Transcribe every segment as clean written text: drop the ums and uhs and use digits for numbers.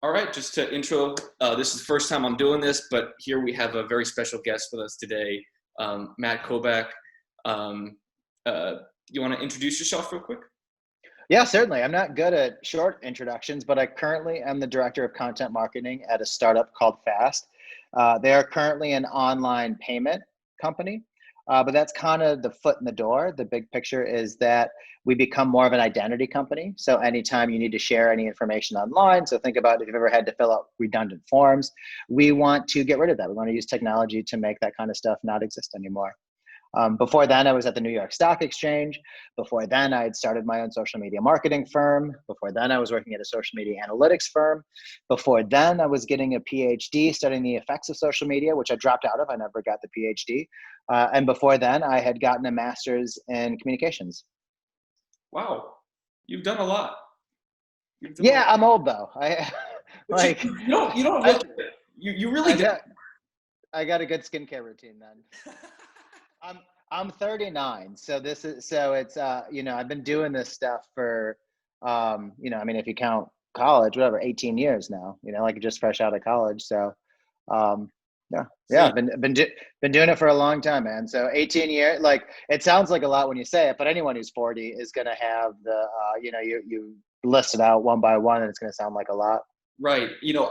All right, just to intro, this is the first time I'm doing this, but here we have a very special guest with us today, Matt Kobach. Um, you want to introduce yourself real quick? Yeah, certainly. I'm not good at short introductions, but I currently am the director of content marketing at a startup called Fast. They are currently an online payment company, but that's kind of the foot in the door. The big picture is that we become more of an identity company. So anytime you need to share any information online, so think about if you've ever had to fill out redundant forms, we want to get rid of that. We want to use technology to make that kind of stuff not exist anymore. Before then, I was at the New York Stock Exchange. Before then, I had started my own social media marketing firm. Before then, I was working at a social media analytics firm. Before then, I was getting a PhD studying the effects of social media, which I dropped out of. I never got the PhD. And before then, I had gotten a master's in communications. Wow, you've done a lot. You've done a Yeah, lot. I'm old though. I But you, like you don't I look at it. You really I do. got I got a good skincare routine then. I'm I'm 39, so it's I've been doing this stuff for I mean if you count college, whatever, 18 years now, like just fresh out of college. So um yeah, yeah, See, been doing it for a long time, man. So 18 years, like it sounds like a lot when you say it, but anyone who's 40 is going to have you list it out one by one and it's going to sound like a lot. right.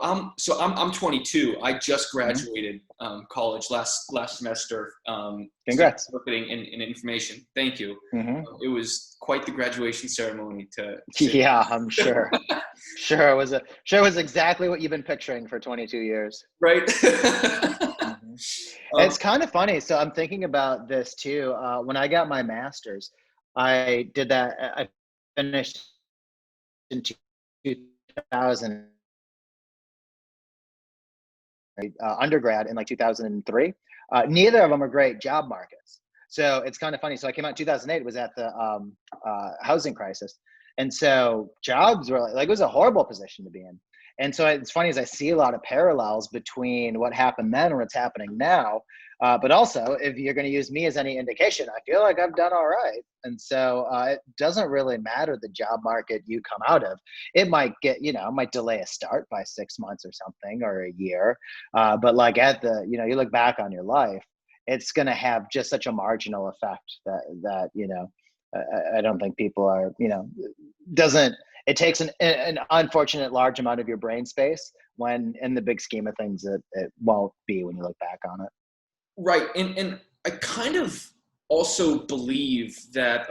I'm 22. I just Mhm. graduated college last semester. Studying Congrats. marketing and information. Thank you. Hmm. It was quite the graduation ceremony to say. Yeah, I'm sure. Sure it was exactly what you've been picturing for 22 years. Right. Hmm. um, It's kind of funny. So I'm thinking about this too. When I got my master's, I did that. I finished in 2000, undergrad in like 2003. Neither of them are great job markets. So it's kind of funny. So I came out in 2008, it was at the housing crisis. And so jobs were like, it was a horrible position to be in. And so it's funny as I see a lot of parallels between what happened then and what's happening now. But also, if you're going to use me as any indication, I feel like I've done all right. And so it doesn't really matter the job market you come out of. It might might delay a start by 6 months or something or a year. But like you look back on your life, it's going to have just such a marginal effect that I don't think people are, doesn't, it takes an unfortunate large amount of your brain space when in the big scheme of things, it won't be when you look back on it. right. And I kind of also believe that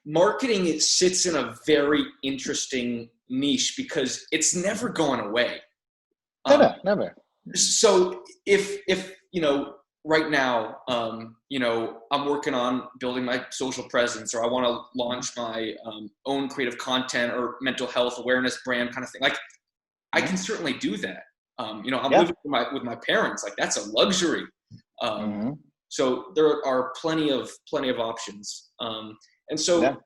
marketing it sits in a very interesting niche because it's never gone away. Um, Never, never. so if right now I'm working on building my social presence or I want to launch my own creative content or mental health awareness brand kind of thing, like I can Mhm. certainly do that. I'm Yeah. living with my parents, like that's a luxury. um, Hmm. so there are plenty of options. And Yeah. so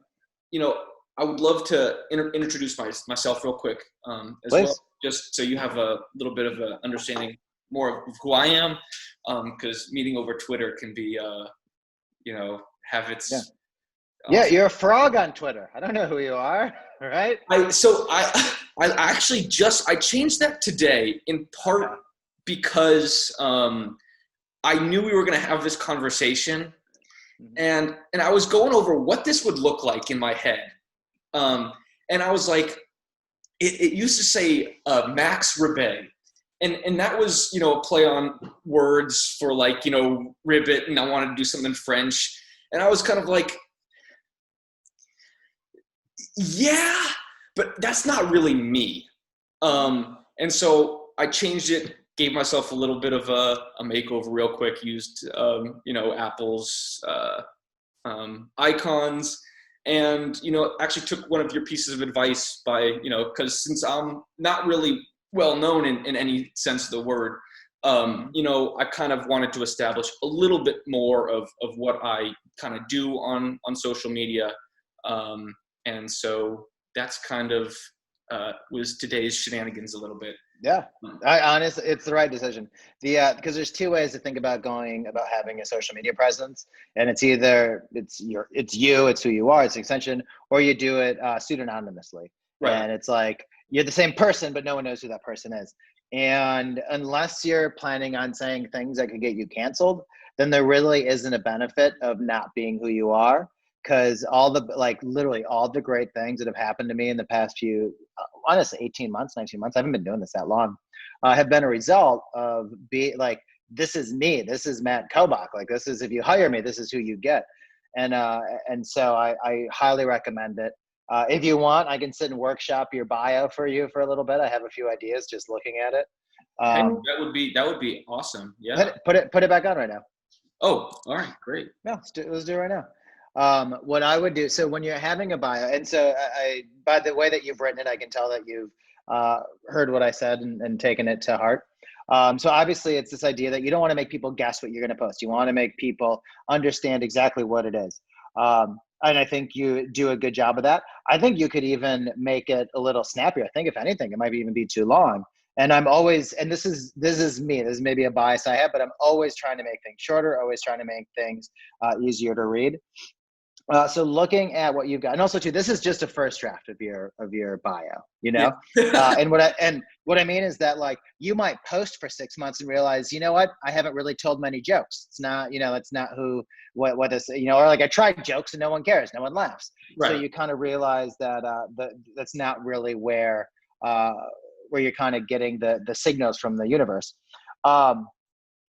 you know, I would love to introduce myself real quick as well, Please. just so you have a little bit of an understanding more of who I am, because meeting over Twitter can be, have Yeah. its. Yeah. You're a frog on Twitter. I don't know who you are. Right. I actually I changed that today in part Okay. because I knew we were going to have this conversation, Mhm. and I was going over what this would look like in my head. Um, and I was like, it used to say Max Ribbet. And that was, a play on words for like, ribbit, and I wanted to do something in French. And I was kind of like, yeah, but that's not really me. And so I changed it, gave myself a little bit of a makeover real quick, used, Apple's icons, and actually took one of your pieces of advice by because since I'm not really well known in any sense of the word, Mhm. I kind of wanted to establish a little bit more of what I kind of do on social media, and so that's kind of was today's shenanigans a little bit. Yeah, Um, I honestly, it's the right decision. Because there's two ways to think about going about having a social media presence, and it's either it's who you are, it's the extension, or you do it pseudonymously. right. And it's like you're the same person, but no one knows who that person is. And unless you're planning on saying things that could get you canceled, then there really isn't a benefit of not being who you are. Because all the, like, literally all the great things that have happened to me in the past few, honestly, 18 months, 19 months, I haven't been doing this that long, have been a result of like, this is me, this is Matt Kobach. Like, this is, if you hire me, this is who you get. And so I highly recommend it. If you want, I can sit and workshop your bio for you for a little bit. I have a few ideas just looking at it. Hey, that would be awesome. Yeah. Put it back on right now. Oh, all right, great. No, let's do it right now. What I would do, so when you're having a bio, and so by the way that you've written it, I can tell that you've heard what I said and taken it to heart. So obviously it's this idea that you don't want to make people guess what you're going to post. You want to make people understand exactly what it is. And I think you do a good job of that. I think you could even make it a little snappier. I think if anything, it might even be too long. And I'm always, and this is me, this is maybe a bias I have, but I'm always trying to make things shorter, always trying to make things easier to read. So looking at what you've got, and also too, this is just a first draft of your bio, you know. Yeah. And what I mean is that, like, you might post for 6 months and realize, you know what, I haven't really told many jokes. It's not, you know, it's not what is, you know, or like I tried jokes and no one cares, no one laughs. Right. So you kind of realize that that's not really where you're kind of getting the signals from the universe.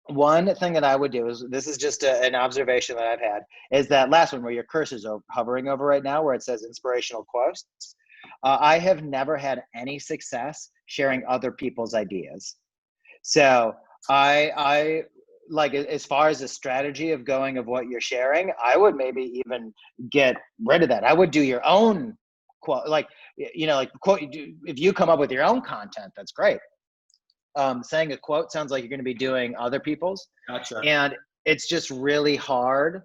One thing that I would do is, this is just an observation that I've had, is that last one where your cursor's hovering over right now, where it says inspirational quotes. I have never had any success sharing other people's ideas. So I like, as far as the strategy of going of what you're sharing, I would maybe even get rid of that. I would do your own quote, like, you know, like quote, if you come up with your own content, that's great. Saying a quote sounds like you're going to be doing other people's. Gotcha. And it's just really hard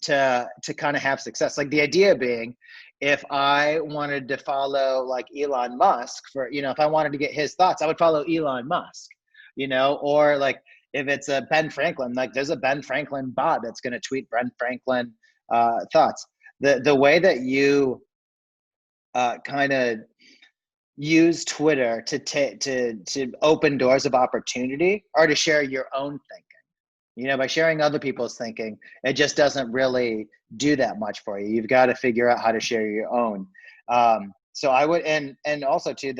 to kind of have success. Like, the idea being, if I wanted to follow like Elon Musk for, you know, if I wanted to get his thoughts, I would follow Elon Musk, you know. Or like, if it's a Ben Franklin, like there's a Ben Franklin bot that's going to tweet Ben Franklin thoughts. The way that you kind of use Twitter to open doors of opportunity, or to share your own thinking. You know, by sharing other people's thinking, it just doesn't really do that much for you. You've got to figure out how to share your own. So I would, and also to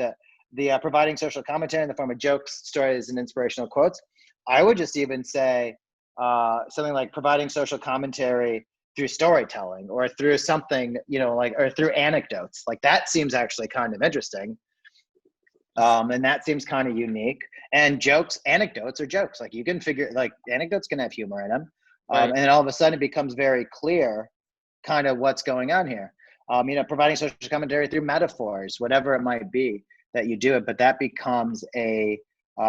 the providing social commentary in the form of jokes, stories, and inspirational quotes. I would just even say something like providing social commentary through storytelling, or through something, you know, like, or through anecdotes. Like, that seems actually kind of interesting. And that seems kind of unique. And anecdotes are jokes. Like, you can figure, like, anecdotes can have humor in them. Right. And then all of a sudden it becomes very clear kind of what's going on here. You know, providing social commentary through metaphors, whatever it might be that you do it, but that becomes a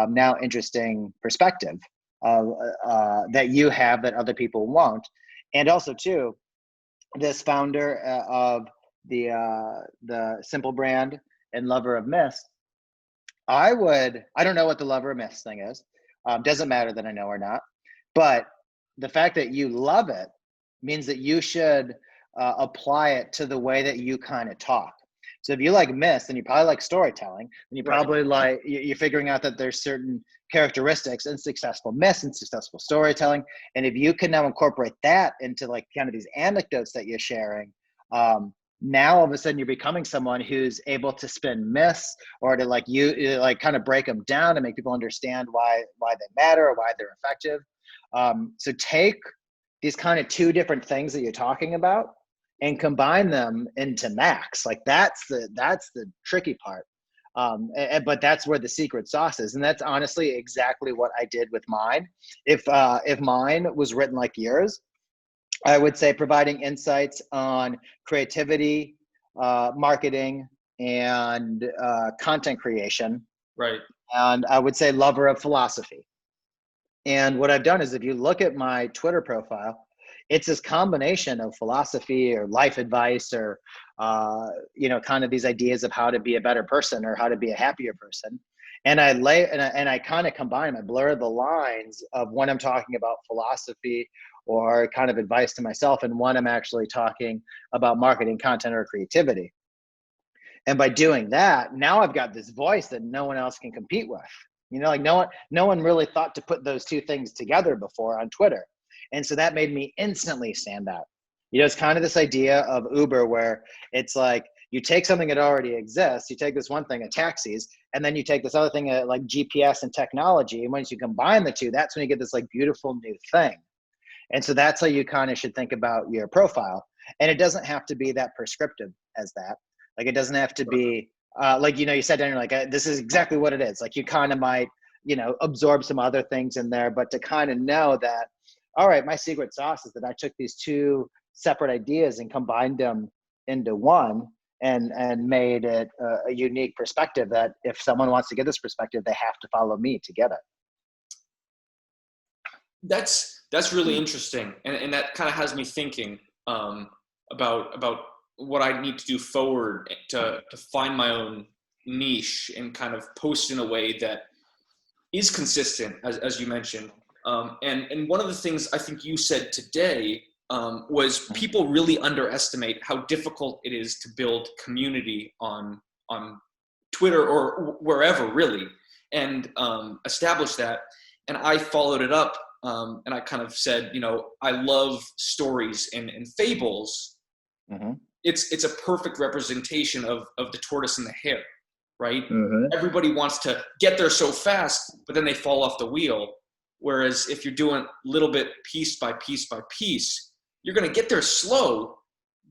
now interesting perspective that you have that other people won't. And also too, this founder of the Simple brand and lover of myths, I don't know what the lover of myths thing is. Doesn't matter that I know or not. But the fact that you love it means that you should apply it to the way that you kind of talk. So if you like myths, then you probably like storytelling, and you probably like, you're figuring out that there's certain characteristics in successful myths and successful storytelling. And if you can now incorporate that into like kind of these anecdotes that you're sharing, now all of a sudden you're becoming someone who's able to spin myths, or to like like kind of break them down and make people understand why they matter or why they're effective. So take these kind of two different things that you're talking about and combine them into max. Like, that's the tricky part. But that's where the secret sauce is. And that's honestly exactly what I did with mine. If mine was written like yours, I would say providing insights on creativity, marketing, and content creation. Right. And I would say lover of philosophy. And what I've done is, if you look at my Twitter profile, it's this combination of philosophy or life advice, or you know, kind of these ideas of how to be a better person or how to be a happier person. And I kind of combine, I blur the lines of when I'm talking about philosophy or kind of advice to myself, and when I'm actually talking about marketing, content, or creativity. And by doing that, now I've got this voice that no one else can compete with. Like no one really thought to put those two things together before on Twitter. And so that made me instantly stand out. It's kind of this idea of Uber where it's like you take something that already exists, you take this one thing, taxis, and then you take this other thing, like GPS and technology. And once you combine the two, that's when you get this like beautiful new thing. And so that's how you kind of should think about your profile. And it doesn't have to be that prescriptive as that. Like it doesn't have to be like, you sat down and you're like, this is exactly what it is. Like you kind of might, absorb some other things in there, but to kind of know that, all right, my secret sauce is that I took these two separate ideas and combined them into one and made it a unique perspective that if someone wants to get this perspective, they have to follow me to get it. That's really interesting, and that kind of has me thinking about what I need to do forward to find my own niche and kind of post in a way that is consistent, as you mentioned. And one of the things I think you said today was people really underestimate how difficult it is to build community on Twitter or wherever really, and establish that. And I followed it up. And I kind of said, I love stories and fables. Mm-hmm. It's a perfect representation of the tortoise and the hare, right? Mm-hmm. Everybody wants to get there so fast, but then they fall off the wheel. Whereas if you're doing a little bit piece by piece by piece, you're going to get there slow,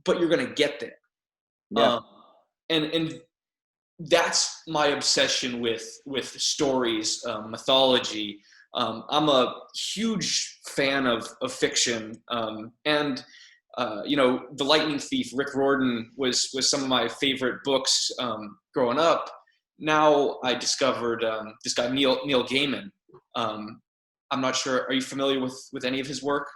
but you're going to get there. Yeah. And that's my obsession with stories, mythology. I'm a huge fan of fiction, and The Lightning Thief, Rick Riordan was some of my favorite books growing up. Now I discovered this guy Neil Gaiman. I'm not sure. Are you familiar with any of his work?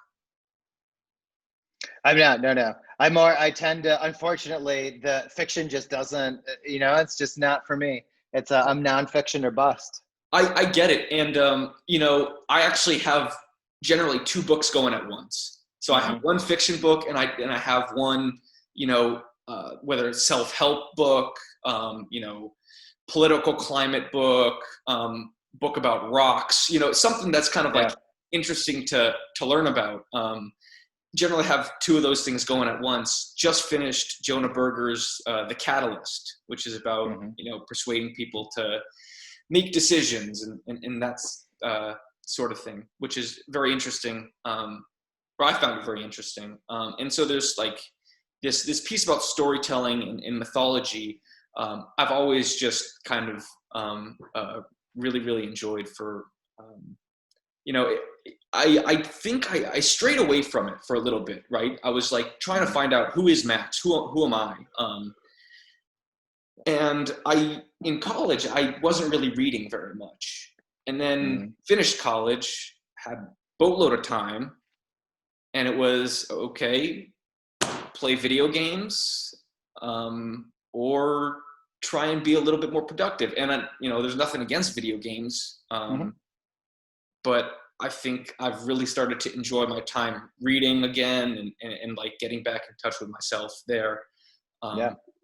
I'm not. No. I tend to. Unfortunately, the fiction just doesn't. It's just not for me. It's I'm nonfiction or bust. I get it. And, I actually have generally two books going at once. So I have one fiction book and I have one, whether it's self-help book, political climate book, book about rocks, something that's kind of like interesting to learn about. Generally have two of those things going at once. Just finished Jonah Berger's The Catalyst, which is about, persuading people to make decisions and that's sort of thing, which is very interesting. Or I found it very interesting. And so there's like this piece about storytelling and mythology. I've always just kind of really, really enjoyed for, I think I strayed away from it for a little bit, right? I was like trying to find out who is Max, who am I? And in college, I wasn't really reading very much. And then finished college, had boatload of time, and it was, okay, play video games, or try and be a little bit more productive. And, there's nothing against video games, but I think I've really started to enjoy my time reading again and like getting back in touch with myself there.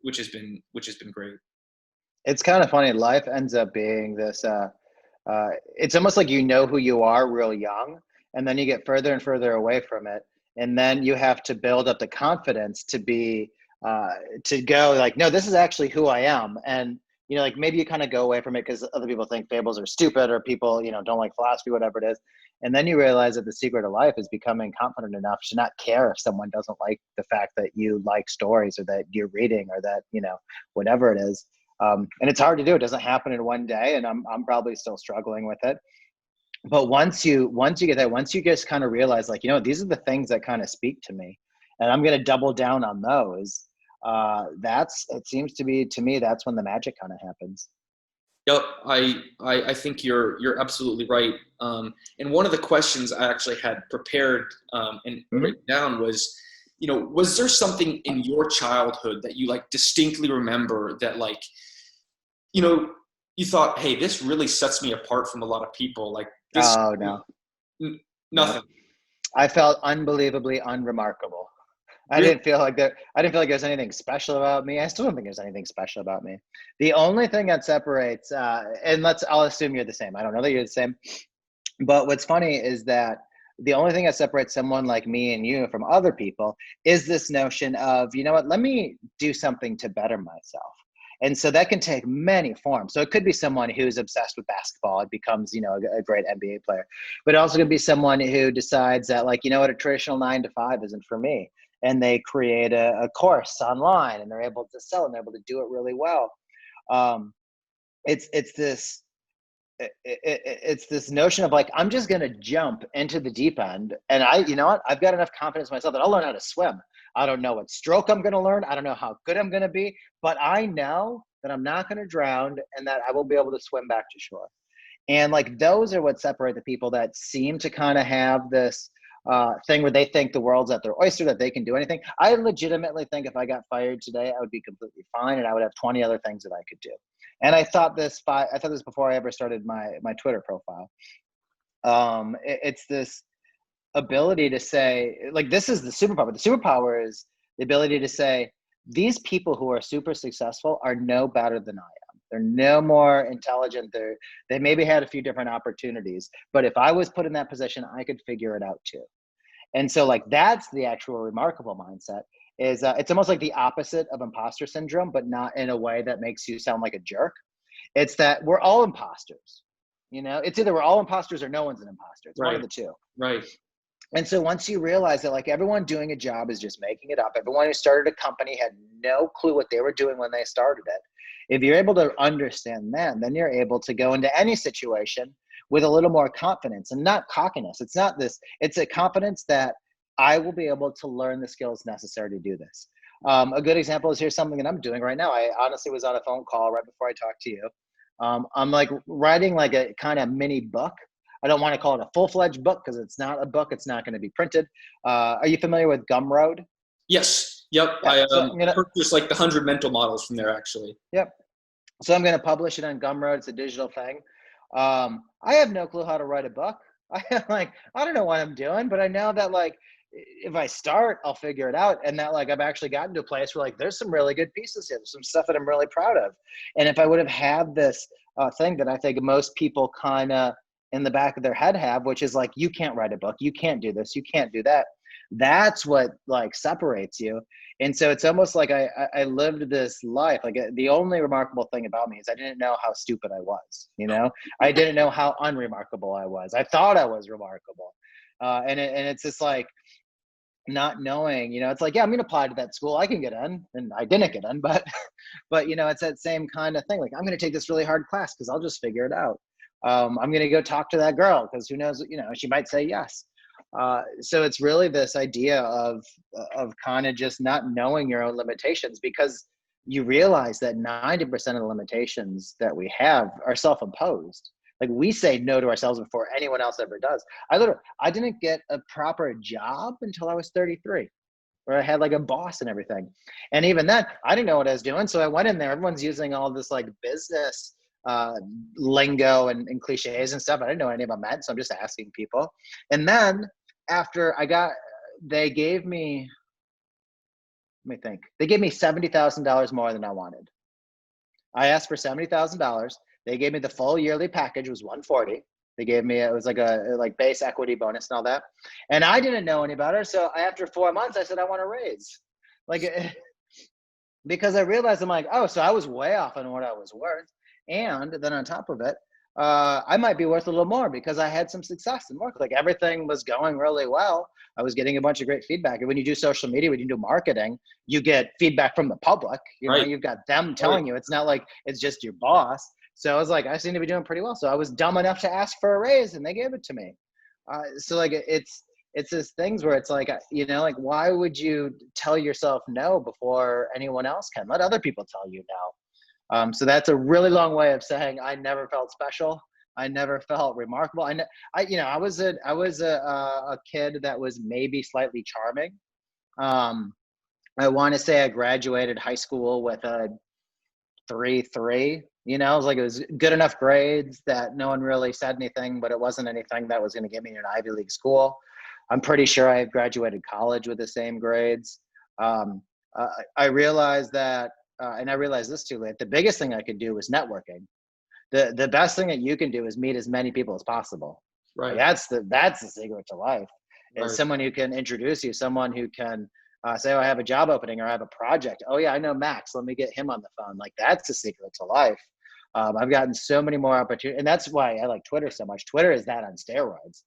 Which has been great. It's kind of funny. Life ends up being this. It's almost like who you are real young, and then you get further and further away from it, and then you have to build up the confidence to be to go like, no, this is actually who I am, and like maybe you kind of go away from it because other people think fables are stupid or people don't like philosophy, whatever it is. And then you realize that the secret of life is becoming confident enough to not care if someone doesn't like the fact that you like stories or that you're reading or that, whatever it is. And it's hard to do. It doesn't happen in one day. And I'm probably still struggling with it. But once you get that, once you just kind of realize like, these are the things that kind of speak to me and I'm going to double down on those. It seems to be, to me, that's when the magic kind of happens. Yep, I think you're absolutely right. And one of the questions I actually had prepared and written down was, was there something in your childhood that you like distinctly remember that like, you thought, hey, this really sets me apart from a lot of people? Like this. Oh no, nothing. I felt unbelievably unremarkable. Really? I didn't feel like there's anything special about me. I still don't think there's anything special about me. The only thing that separates, I'll assume you're the same. I don't know that you're the same. But what's funny is that the only thing that separates someone like me and you from other people is this notion of, you know what, let me do something to better myself. And so that can take many forms. So it could be someone who's obsessed with basketball and becomes, a great NBA player. But it also could be someone who decides that, like, you know what, a traditional 9 to 5 isn't for me. And they create a course online and they're able to sell and they're able to do it really well. Um, it's this it's this notion of like, I'm just going to jump into the deep end. And you know what, I've got enough confidence in myself that I'll learn how to swim. I don't know what stroke I'm going to learn. I don't know how good I'm going to be, but I know that I'm not going to drown and that I will be able to swim back to shore. And like, those are what separate the people that seem to kind of have this thing where they think the world's at their oyster, that they can do anything. I legitimately think if I got fired today, I would be completely fine and I would have 20 other things that I could do. And I thought this before I ever started my Twitter profile. It's this ability to say, like, this is the superpower. The superpower is the ability to say, these people who are super successful are no better than I am. They're no more intelligent. They maybe had a few different opportunities, but if I was put in that position, I could figure it out too. And so, like, that's the actual remarkable mindset. Is it's almost like the opposite of imposter syndrome, but not in a way that makes you sound like a jerk. It's that we're all imposters. It's either we're all imposters or no one's an imposter. It's one of Right. the two. Right. And so once you realize that, like, everyone doing a job is just making it up, everyone who started a company had no clue what they were doing when they started it. If you're able to understand that, then you're able to go into any situation with a little more confidence and not cockiness. It's a confidence that I will be able to learn the skills necessary to do this. A good example is, here's something that I'm doing right now. I honestly was on a phone call right before I talked to you. I'm like writing like a kind of mini book. I don't want to call it a full-fledged book because it's not a book. It's not going to be printed. Are you familiar with Gumroad? Yes. Yep. Yeah. I So I'm gonna. purchased like the 100 mental models from there, actually. Yep. So I'm going to publish it on Gumroad. It's a digital thing. I have no clue how to write a book. I don't know what I'm doing, but I know that, like, if I start, I'll figure it out. And that, like, I've actually gotten to a place where, like, there's some really good pieces here. There's some stuff that I'm really proud of. And if I would have had this thing that I think most people kind of in the back of their head have, which is like, you can't write a book, you can't do this, you can't do that. That's what, like, separates you. And so it's almost like I lived this life. Like, the only remarkable thing about me is I didn't know how stupid I was. I didn't know how unremarkable I was. I thought I was remarkable. And it's just like, not knowing, it's like, yeah, I'm going to apply to that school. I can get in, and I didn't get in, but, it's that same kind of thing. Like, I'm going to take this really hard class because I'll just figure it out. I'm going to go talk to that girl because who knows, she might say yes. So it's really this idea of kind of just not knowing your own limitations, because you realize that 90% of the limitations that we have are self-imposed. Like, we say no to ourselves before anyone else ever does. I didn't get a proper job until I was 33, where I had like a boss and everything. And even then, I didn't know what I was doing. So I went in there. Everyone's using all this like business lingo and cliches and stuff. I didn't know what any of them meant. So I'm just asking people. And then after they gave me, let me think, they gave me $70,000 more than I wanted. I asked for $70,000. They gave me the full yearly package, was 140. They gave me, it was like a base equity bonus and all that. And I didn't know any better. So after 4 months, I said, I want a raise. Like, because I realized, I'm like, oh, so I was way off on what I was worth. And then on top of it, I might be worth a little more because I had some success in work. Like, everything was going really well. I was getting a bunch of great feedback. And when you do social media, when you do marketing, you get feedback from the public. Right. You've got them telling you. It's not like it's just your boss. So I was like, I seem to be doing pretty well. So I was dumb enough to ask for a raise, and they gave it to me. So like, it's this things where it's like, like, why would you tell yourself no before anyone else can? Let other people tell you no. So that's a really long way of saying I never felt special. I never felt remarkable. I was a kid that was maybe slightly charming. I want to say I graduated high school with a 3.3. It was like, it was good enough grades that no one really said anything, but it wasn't anything that was going to get me in an Ivy League school. I'm pretty sure I graduated college with the same grades. I realized that, and I realized this too late. The biggest thing I could do was networking. The best thing that you can do is meet as many people as possible. Right. That's the secret to life. Is Right. someone who can introduce you, someone who can say, "Oh, I have a job opening or I have a project. Oh yeah, I know Max. Let me get him on the phone." Like that's the secret to life. I've gotten so many more opportunities, and that's why I like Twitter so much. Twitter is that on steroids.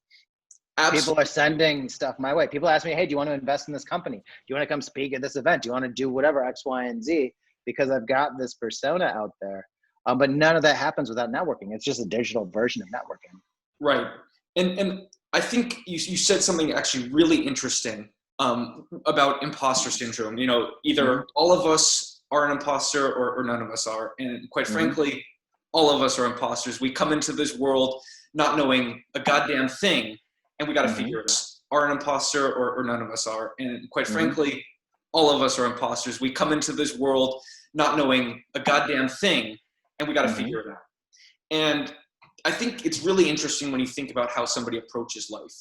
People are Absolutely. sending stuff my way. People ask me, "Hey, do you want to invest in this company? Do you want to come speak at this event? Do you want to do whatever X, Y, and Z?" Because I've got this persona out there. But none of that happens without networking. It's just a digital version of networking. Right. And I think you said something actually really interesting about imposter syndrome. You know, Mm-hmm. either all of us are an imposter or none of us are. And quite Mm-hmm. frankly, all of us are imposters. We come into this world not knowing a goddamn thing, and we got to Mm-hmm. figure it out. Are an imposter or none of us are. And quite Mm-hmm. frankly, all of us are imposters. We come into this world not knowing a goddamn thing, and we got to Mm-hmm. figure it out. And I think it's really interesting when you think about how somebody approaches life.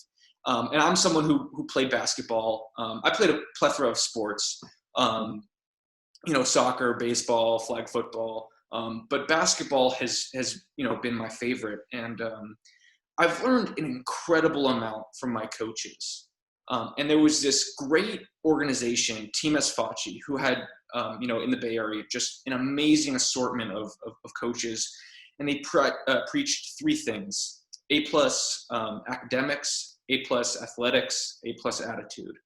And I'm someone who played basketball. I played a plethora of sports, you know, soccer, baseball, flag football. But basketball has been my favorite. And I've learned an incredible amount from my coaches. And there was this great organization, Team Esfaci, who had, in the Bay Area, just an amazing assortment of coaches. And they preached three things: A plus academics, A plus athletics, A plus attitude.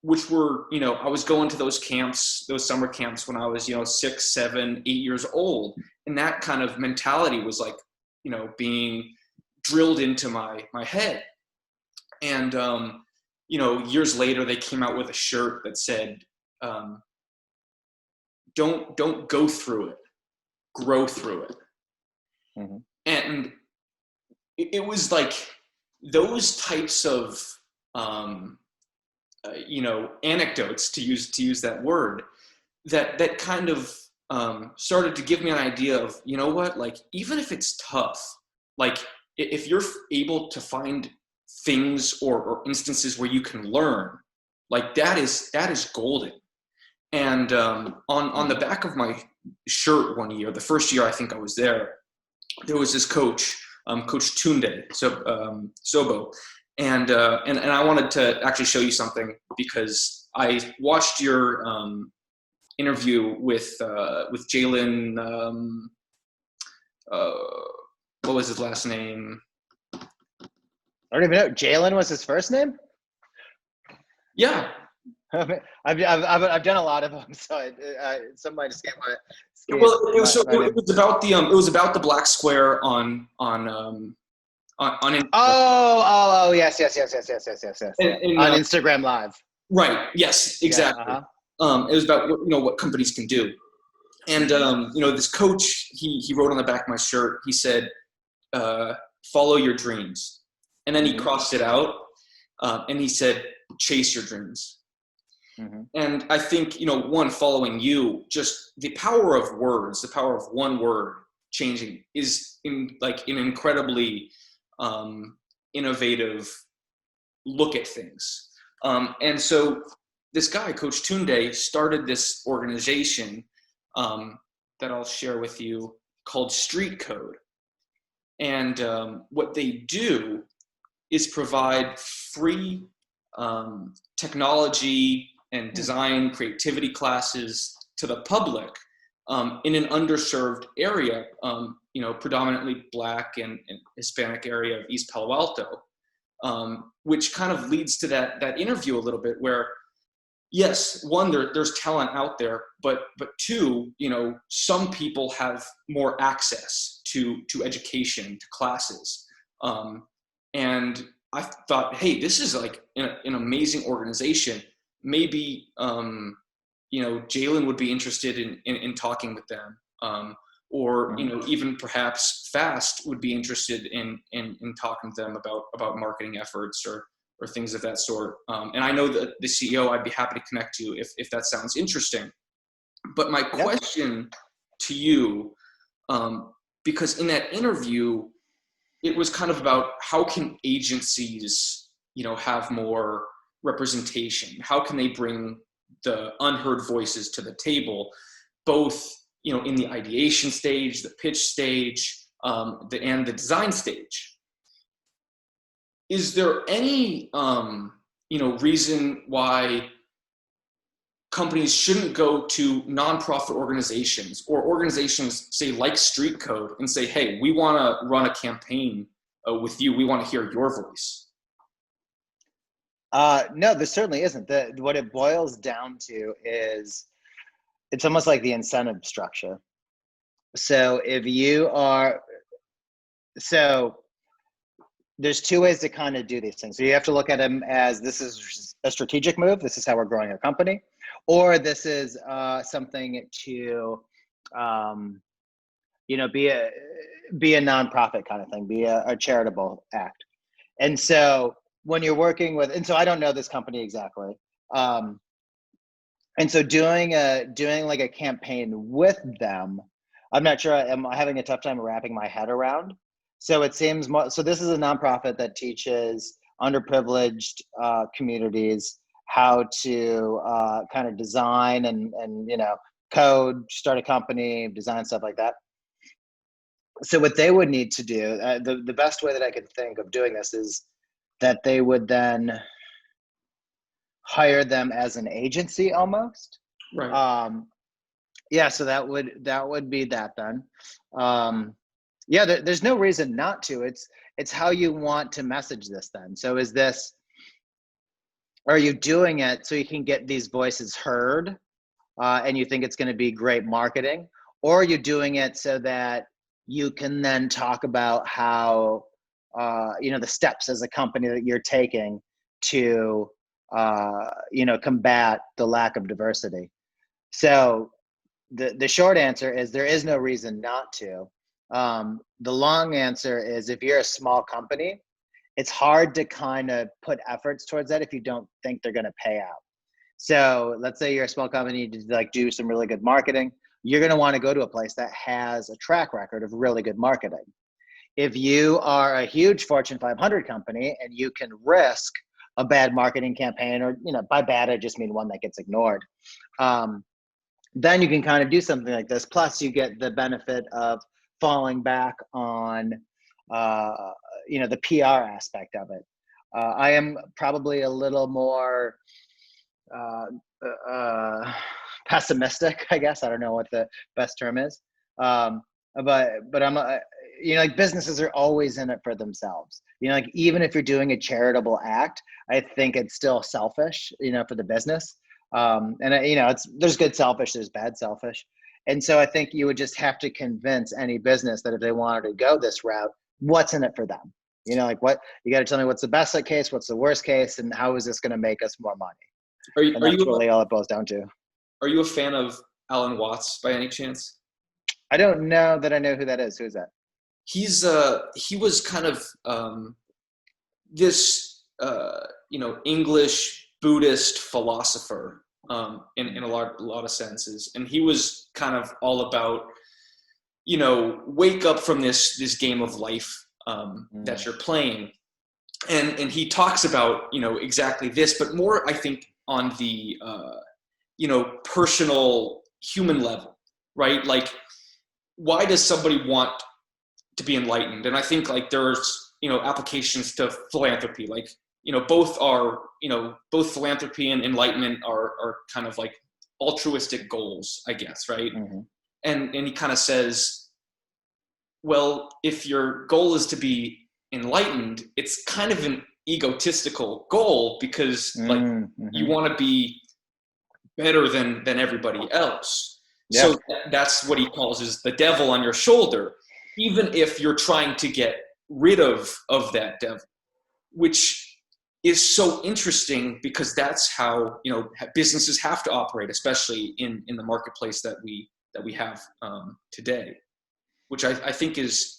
Which were, I was going to those camps, those summer camps when I was, 6, 7, 8 years old. And that kind of mentality was like, being drilled into my head. And, years later, they came out with a shirt that said, don't go through it, grow through it. Mm-hmm. And it was like those types of, anecdotes, to use that word, that kind of started to give me an idea of, you know what, like, even if it's tough, like if you're able to find things or instances where you can learn, like that is golden. And on the back of my shirt one year, the first year I think I was there was this coach, Coach Tunde Sobo, and I wanted to actually show you something because I watched your interview with Jalen. What was his last name? I don't even know. Jalen was his first name? Yeah. I've done a lot of them, so somebody escaped my. Well, it was about the black square on Oh, yes. On and Instagram Live. right, yes, exactly. Yeah, It was about what companies can do, and this coach, he wrote on the back of my shirt, he said, follow your dreams, and then he crossed it out, and he said, chase your dreams. Mm-hmm. And I think, one, following you, just the power of words, the power of one word changing is an incredibly innovative look at things. And so this guy, Coach Tunde, started this organization that I'll share with you called Street Code. And what they do is provide free technology and design creativity classes to the public in an underserved area, predominantly Black and Hispanic area of East Palo Alto, which kind of leads to that interview a little bit where, yes, one, there's talent out there, but two, some people have more access to education, to classes. And I thought, hey, this is like an amazing organization. Maybe, Jalen would be interested in talking with them. Or, even perhaps Fast would be interested in talking to them about marketing efforts or things of that sort. And I know that the CEO, I'd be happy to connect to if that sounds interesting. But my question to you, because in that interview, it was kind of about how can agencies, have more representation? How can they bring the unheard voices to the table, both, in the ideation stage, the pitch stage, and the design stage. Is there any, reason why companies shouldn't go to nonprofit organizations or organizations, say, like Street Code, and say, hey, we want to run a campaign with you. We want to hear your voice? No, there certainly isn't. What it boils down to is it's almost like the incentive structure. So there's two ways to kind of do these things. So you have to look at them as this is a strategic move. This is how we're growing our company, or this is something to, be a nonprofit kind of thing, be a charitable act. And so when you're working with, and so I don't know this company exactly. And so doing like a campaign with them, I'm not sure, I'm having a tough time wrapping my head around. So it seems more, so this is a nonprofit that teaches underprivileged communities how to kind of design and code, start a company, design stuff like that. So what they would need to do, the best way that I could think of doing this is that they would then hire them as an agency almost. Right. Yeah, so that would be that then. Yeah, there's no reason not to. It's how you want to message this then. So are you doing it so you can get these voices heard, and you think it's going to be great marketing, or are you doing it so that you can then talk about how the steps as a company that you're taking to combat the lack of diversity? So the short answer is there is no reason not to. The long answer is if you're a small company, it's hard to kind of put efforts towards that if you don't think they're going to pay out. So let's say you're a small company to like do some really good marketing. You're going to want to go to a place that has a track record of really good marketing. If you are a huge Fortune 500 company and you can risk a bad marketing campaign, or by bad I just mean one that gets ignored, then you can kind of do something like this. Plus, you get the benefit of falling back on, the PR aspect of it. I am probably a little more pessimistic, I guess. I don't know what the best term is. But I'm, like businesses are always in it for themselves. Like even if you're doing a charitable act, I think it's still selfish, for the business. And there's good selfish, there's bad selfish. And so I think you would just have to convince any business that if they wanted to go this route, what's in it for them? Like what, you got to tell me what's the best case, what's the worst case, and how is this going to make us more money? And that's really all it boils down to. Are you a fan of Alan Watts by any chance? I don't know that I know who that is. Who is that? He was kind of this English Buddhist philosopher in a lot of senses, and he was kind of all about wake up from this game of life that you're playing, and he talks about exactly this, but more I think on the personal human level, right? Like, why does somebody want to be enlightened? And I think like there's applications to philanthropy, like both philanthropy and enlightenment are kind of like altruistic goals, I guess, right? Mm-hmm. And he kind of says, well, if your goal is to be enlightened, it's kind of an egotistical goal because like you want to be better than everybody else. Yeah. So that's what he calls is the devil on your shoulder, even if you're trying to get rid of that devil, which is so interesting because that's how businesses have to operate, especially in the marketplace that we have today, which I think is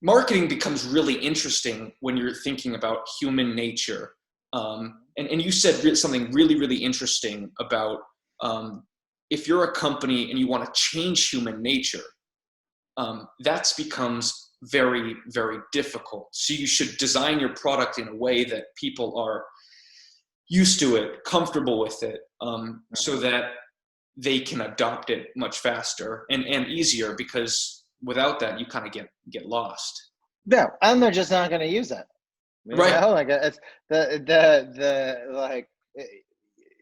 marketing becomes really interesting when you're thinking about human nature. And you said something really, really interesting about if you're a company and you want to change human nature, that becomes very, very difficult. So you should design your product in a way that people are used to it, comfortable with it, so that they can adopt it much faster and easier, because without that, you kind of get lost. Yeah, and they're just not going to use it. You Right. know, like it's the like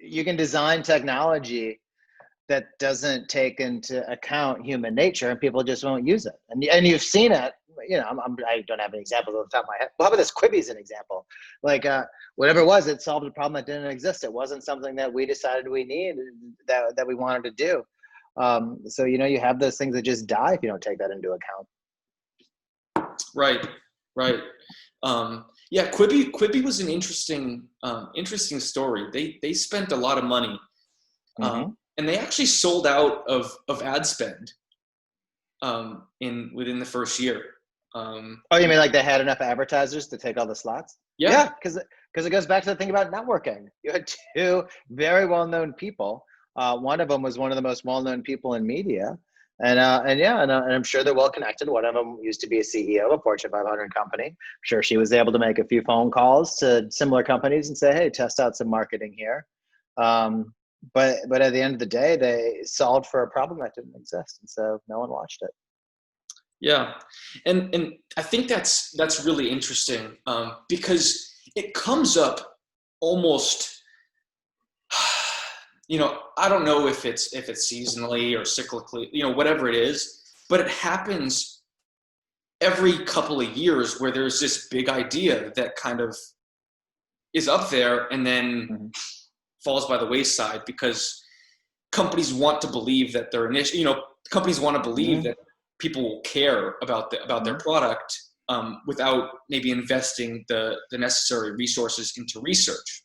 you can design technology that doesn't take into account human nature, and people just won't use it. And you've seen it. You know, I don't have an example off the top of my head. Well, how about this Quibi is an example? Like whatever it was, it solved a problem that didn't exist. It wasn't something that we decided we needed, that we wanted to do. So you know, you have those things that just die if you don't take that into account. Right. Yeah, Quibi was an interesting story. They spent a lot of money, and they actually sold out of ad spend within the first year. Oh, you mean like they had enough advertisers to take all the slots? Yeah, because it goes back to the thing about networking. You had two very well-known people. One of them was one of the most well-known people in media, and I'm sure they're well connected. One of them used to be a CEO of a Fortune 500 company. I'm sure she was able to make a few phone calls to similar companies and say, "Hey, test out some marketing here." But at the end of the day, they solved for a problem that didn't exist, and so no one watched it. Yeah, and I think that's really interesting, because it comes up almost, I don't know if it's seasonally or cyclically, whatever it is, but it happens every couple of years where there's this big idea that kind of is up there and then falls by the wayside, because companies want to believe that their companies want to believe that people will care about their product, without maybe investing the necessary resources into research.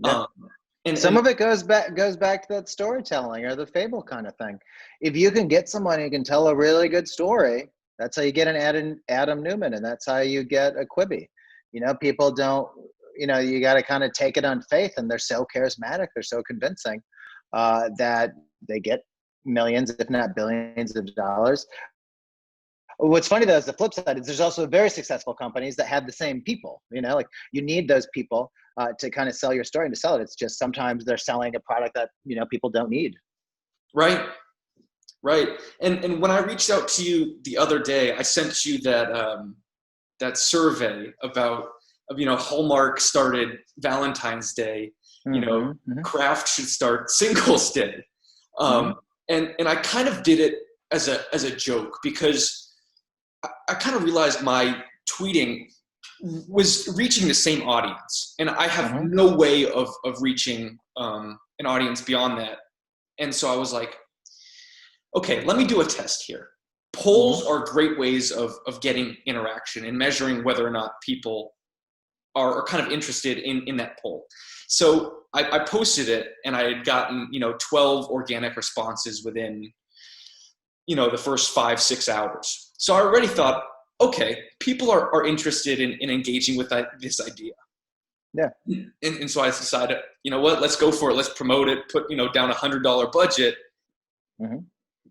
Yep. And some of it goes back to that storytelling or the fable kind of thing. If you can get someone who can tell a really good story, that's how you get an Adam Newman, and that's how you get a Quibi. People don't. You got to kind of take it on faith, and they're so charismatic, they're so convincing, that they get millions, if not billions, of dollars. What's funny though is the flip side is there's also very successful companies that have the same people. Like you need those people to kind of sell your story and to sell it. It's just sometimes they're selling a product that people don't need. Right. And when I reached out to you the other day, I sent you that survey about Hallmark started Valentine's Day. Kraft should start Singles Day. And I kind of did it as a joke, because I kind of realized my tweeting was reaching the same audience, and I have no way of reaching an audience beyond that. And so I was like, okay, let me do a test here. Polls are great ways of getting interaction and measuring whether or not people are kind of interested in that poll. So I posted it, and I had gotten 12 organic responses within the first 5-6 hours. So I already thought, okay, people are interested in engaging with this idea. Yeah. And so I decided, what, let's go for it. Let's promote it, put, down $100 budget,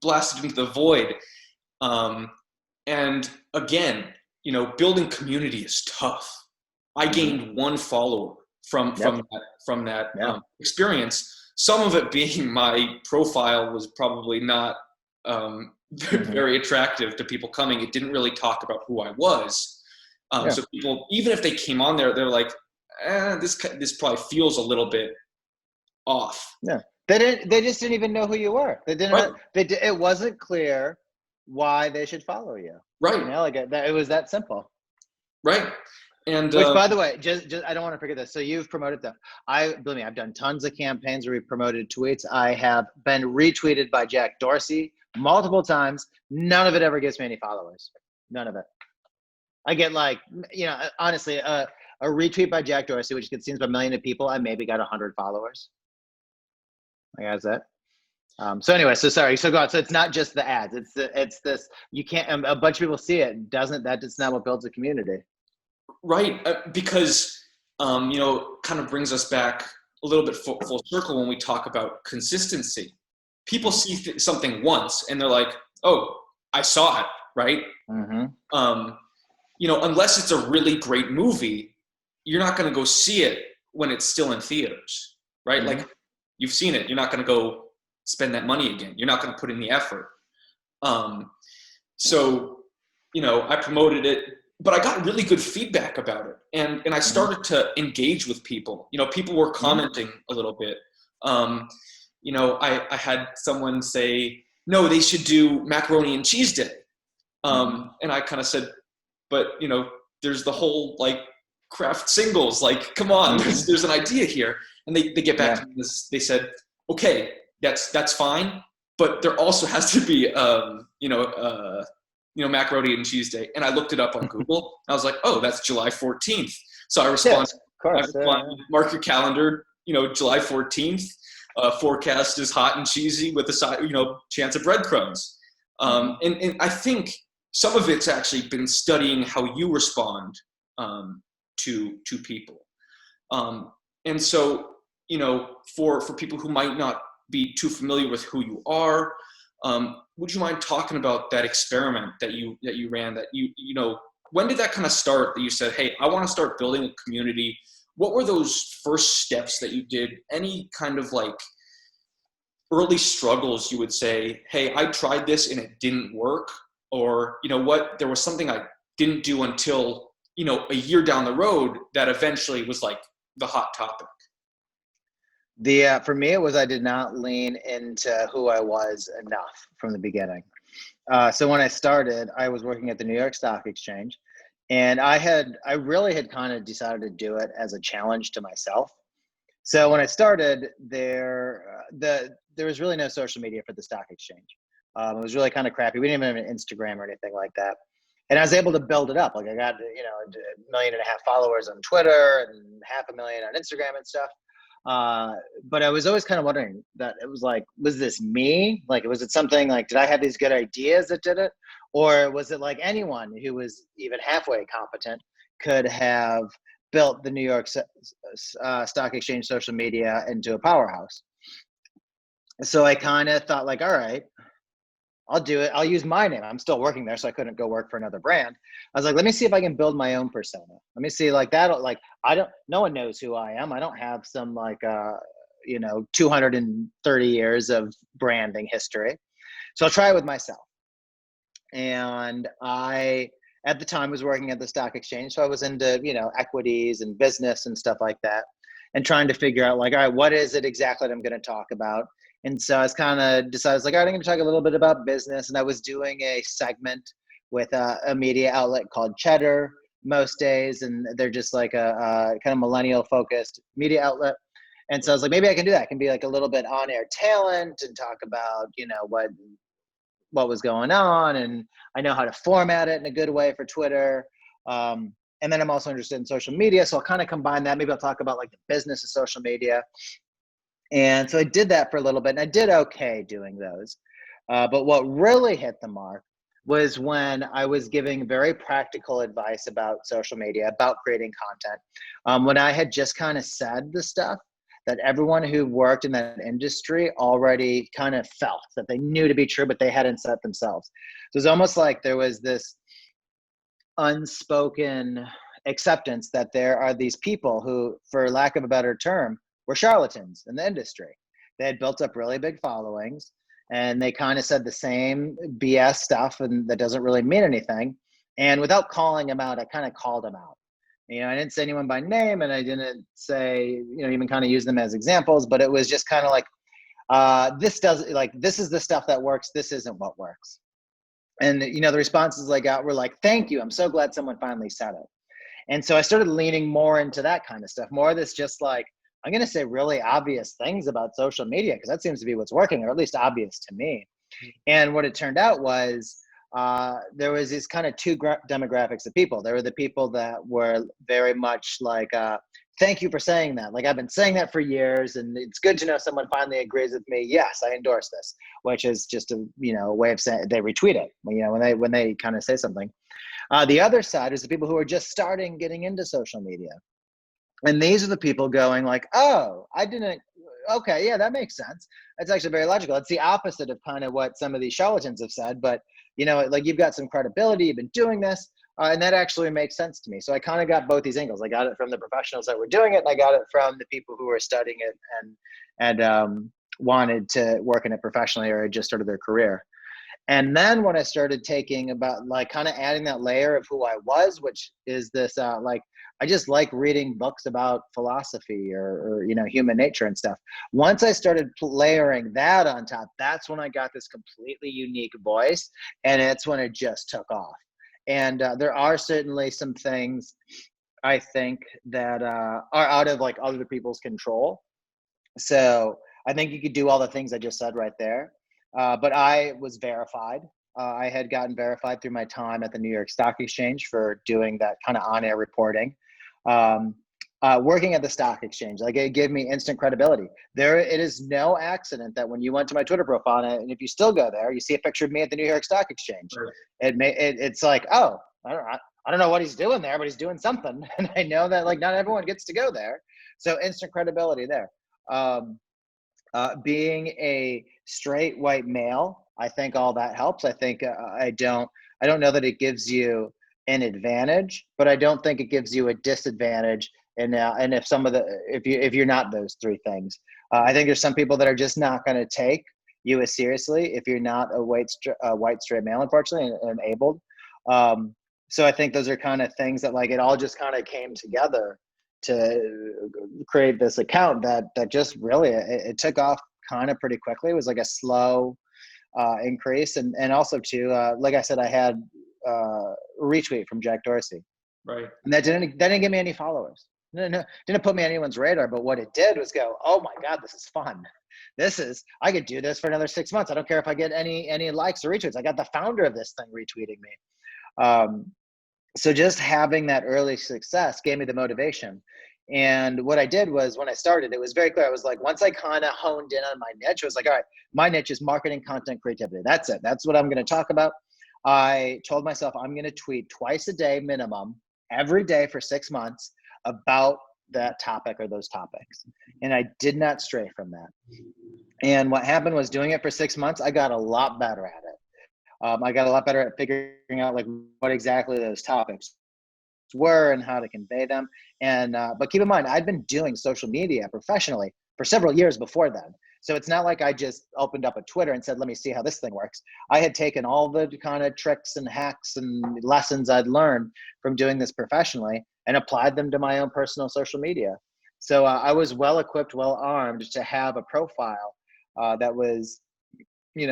blast it into the void. And again, building community is tough. I gained one follower from that experience. Some of it being my profile was probably not very attractive to people coming. It didn't really talk about who I was. So people, even if they came on there, they're like, this probably feels a little bit off. Yeah. They just didn't even know who you were. They didn't. It wasn't clear why they should follow you. Right. It was that simple. Right. And which, by the way, just I don't want to forget this. So you've promoted them. Believe me, I've done tons of campaigns where we've promoted tweets. I have been retweeted by Jack Dorsey multiple times. None of it ever gets me any followers. None of it. I get honestly, a retweet by Jack Dorsey, which gets seen by a million of people, I maybe got 100 followers. That's it. So anyway, sorry. So go on. So it's not just the ads. It's this. You can't. A bunch of people see it. That's not what builds a community. Right, because kind of brings us back a little bit full circle when we talk about consistency. People see something once and they're like, "Oh, I saw it," right? Unless it's a really great movie, you're not going to go see it when it's still in theaters, right? Like You've seen it. You're not going to go spend that money again. You're not going to put in the effort. Um, so, I promoted it, but I got really good feedback about it. And I Mm-hmm. started to engage with people. People were Mm-hmm. commenting a little bit. I had someone say, no, they should do macaroni and cheese day. Mm-hmm. And I kind of said, but, there's the whole like craft singles, like, come on, Mm-hmm. there's an idea here. And they get back Yeah. to me, they said, okay, that's fine. But there also has to be, macaroni and cheese day. And I looked it up on Google. I was like, oh, that's July 14th. So I responded, Yes, of course. mark your calendar, July 14th. Forecast is hot and cheesy with a side, chance of breadcrumbs. Mm-hmm. And I think some of it's actually been studying how you respond to people. And so, for people who might not be too familiar with who you are, would you mind talking about that experiment that you ran? That when did that kind of start? That you said, "Hey, I want to start building a community." What were those first steps that you did? Any kind of like early struggles you would say, "Hey, I tried this and it didn't work," or what, there was something I didn't do until a year down the road that eventually was like the hot topic. For me, it was I did not lean into who I was enough from the beginning. So when I started, I was working at the New York Stock Exchange, and I really had kind of decided to do it as a challenge to myself. So when I started there was really no social media for the stock exchange. It was really kind of crappy. We didn't even have an Instagram or anything like that. And I was able to build it up. Like I got, 1.5 million followers on Twitter and 500,000 on Instagram and stuff. But I was always kind of wondering that it was like, was this me? Like, was it something like, did I have these good ideas that did it? Or was it like anyone who was even halfway competent could have built the New York Stock Exchange social media into a powerhouse? So I kind of thought like, all right, I'll do it. I'll use my name. I'm still working there, so I couldn't go work for another brand. I was like, let me see if I can build my own persona. Let me see like that. Like no one knows who I am. I don't have some like 230 years of branding history. So I'll try it with myself. And I at the time was working at the stock exchange, so I was into equities and business and stuff like that, and trying to figure out like, all right, what is it exactly that I'm going to talk about? And so I was kind of decided, I was like, all right, I'm going to talk a little bit about business. And I was doing a segment with a media outlet called Cheddar most days, and they're just like a kind of millennial focused media outlet. And so I was like, maybe I can do that. I can be like a little bit on air talent and talk about what was going on, and I know how to format it in a good way for Twitter. And then I'm also interested in social media, so I'll kind of combine that. Maybe I'll talk about like the business of social media. And so I did that for a little bit, and I did okay doing those. But what really hit the mark was when I was giving very practical advice about social media, about creating content. When I had just kind of said the stuff that everyone who worked in that industry already kind of felt that they knew to be true, but they hadn't said themselves. So it's almost like there was this unspoken acceptance that there are these people who, for lack of a better term, were charlatans in the industry. They had built up really big followings, and they kind of said the same BS stuff, and that doesn't really mean anything. And without calling them out, I kind of called them out. I didn't say anyone by name, and I didn't say, even kind of use them as examples, but it was just kind of like, this is the stuff that works. This isn't what works. And, the responses I got were like, thank you. I'm so glad someone finally said it. And so I started leaning more into that kind of stuff, more of this just like, I'm going to say really obvious things about social media because that seems to be what's working, or at least obvious to me. And what it turned out was there was these kind of two demographics of people. There were the people that were very much like, thank you for saying that. Like, I've been saying that for years, and it's good to know someone finally agrees with me. Yes, I endorse this, which is just a way of saying they retweet it. When they kind of say something. The other side is the people who are just getting into social media. And these are the people going like, oh, okay, yeah, that makes sense. That's actually very logical. It's the opposite of kind of what some of these charlatans have said, but like, you've got some credibility, you've been doing this. And that actually makes sense to me. So I kind of got both these angles. I got it from the professionals that were doing it, and I got it from the people who were studying it and wanted to work in it professionally or had just started their career. And then when I started taking about like kind of adding that layer of who I was, which is this like I just like reading books about philosophy or human nature and stuff. Once I started layering that on top, that's when I got this completely unique voice, and it's when it just took off. And there are certainly some things I think that are out of like other people's control. So I think you could do all the things I just said right there. But I was verified. I had gotten verified through my time at the New York Stock Exchange for doing that kind of on-air reporting. Um, Working at the stock exchange, like it gave me instant credibility. It is no accident that when you went to my Twitter profile, and if you still go there, you see a picture of me at the New York Stock Exchange. Right. It's like, oh, I don't know what he's doing there, but he's doing something, and I know that like not everyone gets to go there. So instant credibility there. Um, Being a straight white male, I think all that helps. I think I don't know that it gives you an advantage, but I don't think it gives you a disadvantage. And if you're not those three things, I think there's some people that are just not going to take you as seriously if you're not a white straight male, unfortunately, and abled. So I think those are kind of things that like it all just kind of came together to create this account that just really it took off kind of pretty quickly. It was like a slow increase, and also too, like I said, I had a retweet from Jack Dorsey, Right. and that didn't give me any followers. No, didn't put me on anyone's radar. But what it did was go, oh my God, this is fun. I could do this for another 6 months. I don't care if I get any likes or retweets. I got the founder of this thing retweeting me. So just having that early success gave me the motivation. And what I did was when I started, it was very clear. I was like, once I kind of honed in on my niche, I was like, all right, my niche is marketing, content, creativity. That's it. That's what I'm going to talk about. I told myself I'm going to tweet twice a day minimum, every day for 6 months about that topic or those topics. And I did not stray from that. And what happened was doing it for 6 months, I got a lot better at it. I got a lot better at figuring out like what exactly those topics were and how to convey them. And but keep in mind, I'd been doing social media professionally for several years before then. So it's not like I just opened up a Twitter and said, let me see how this thing works. I had taken all the kind of tricks and hacks and lessons I'd learned from doing this professionally and applied them to my own personal social media. So I was well equipped, well armed to have a profile that was in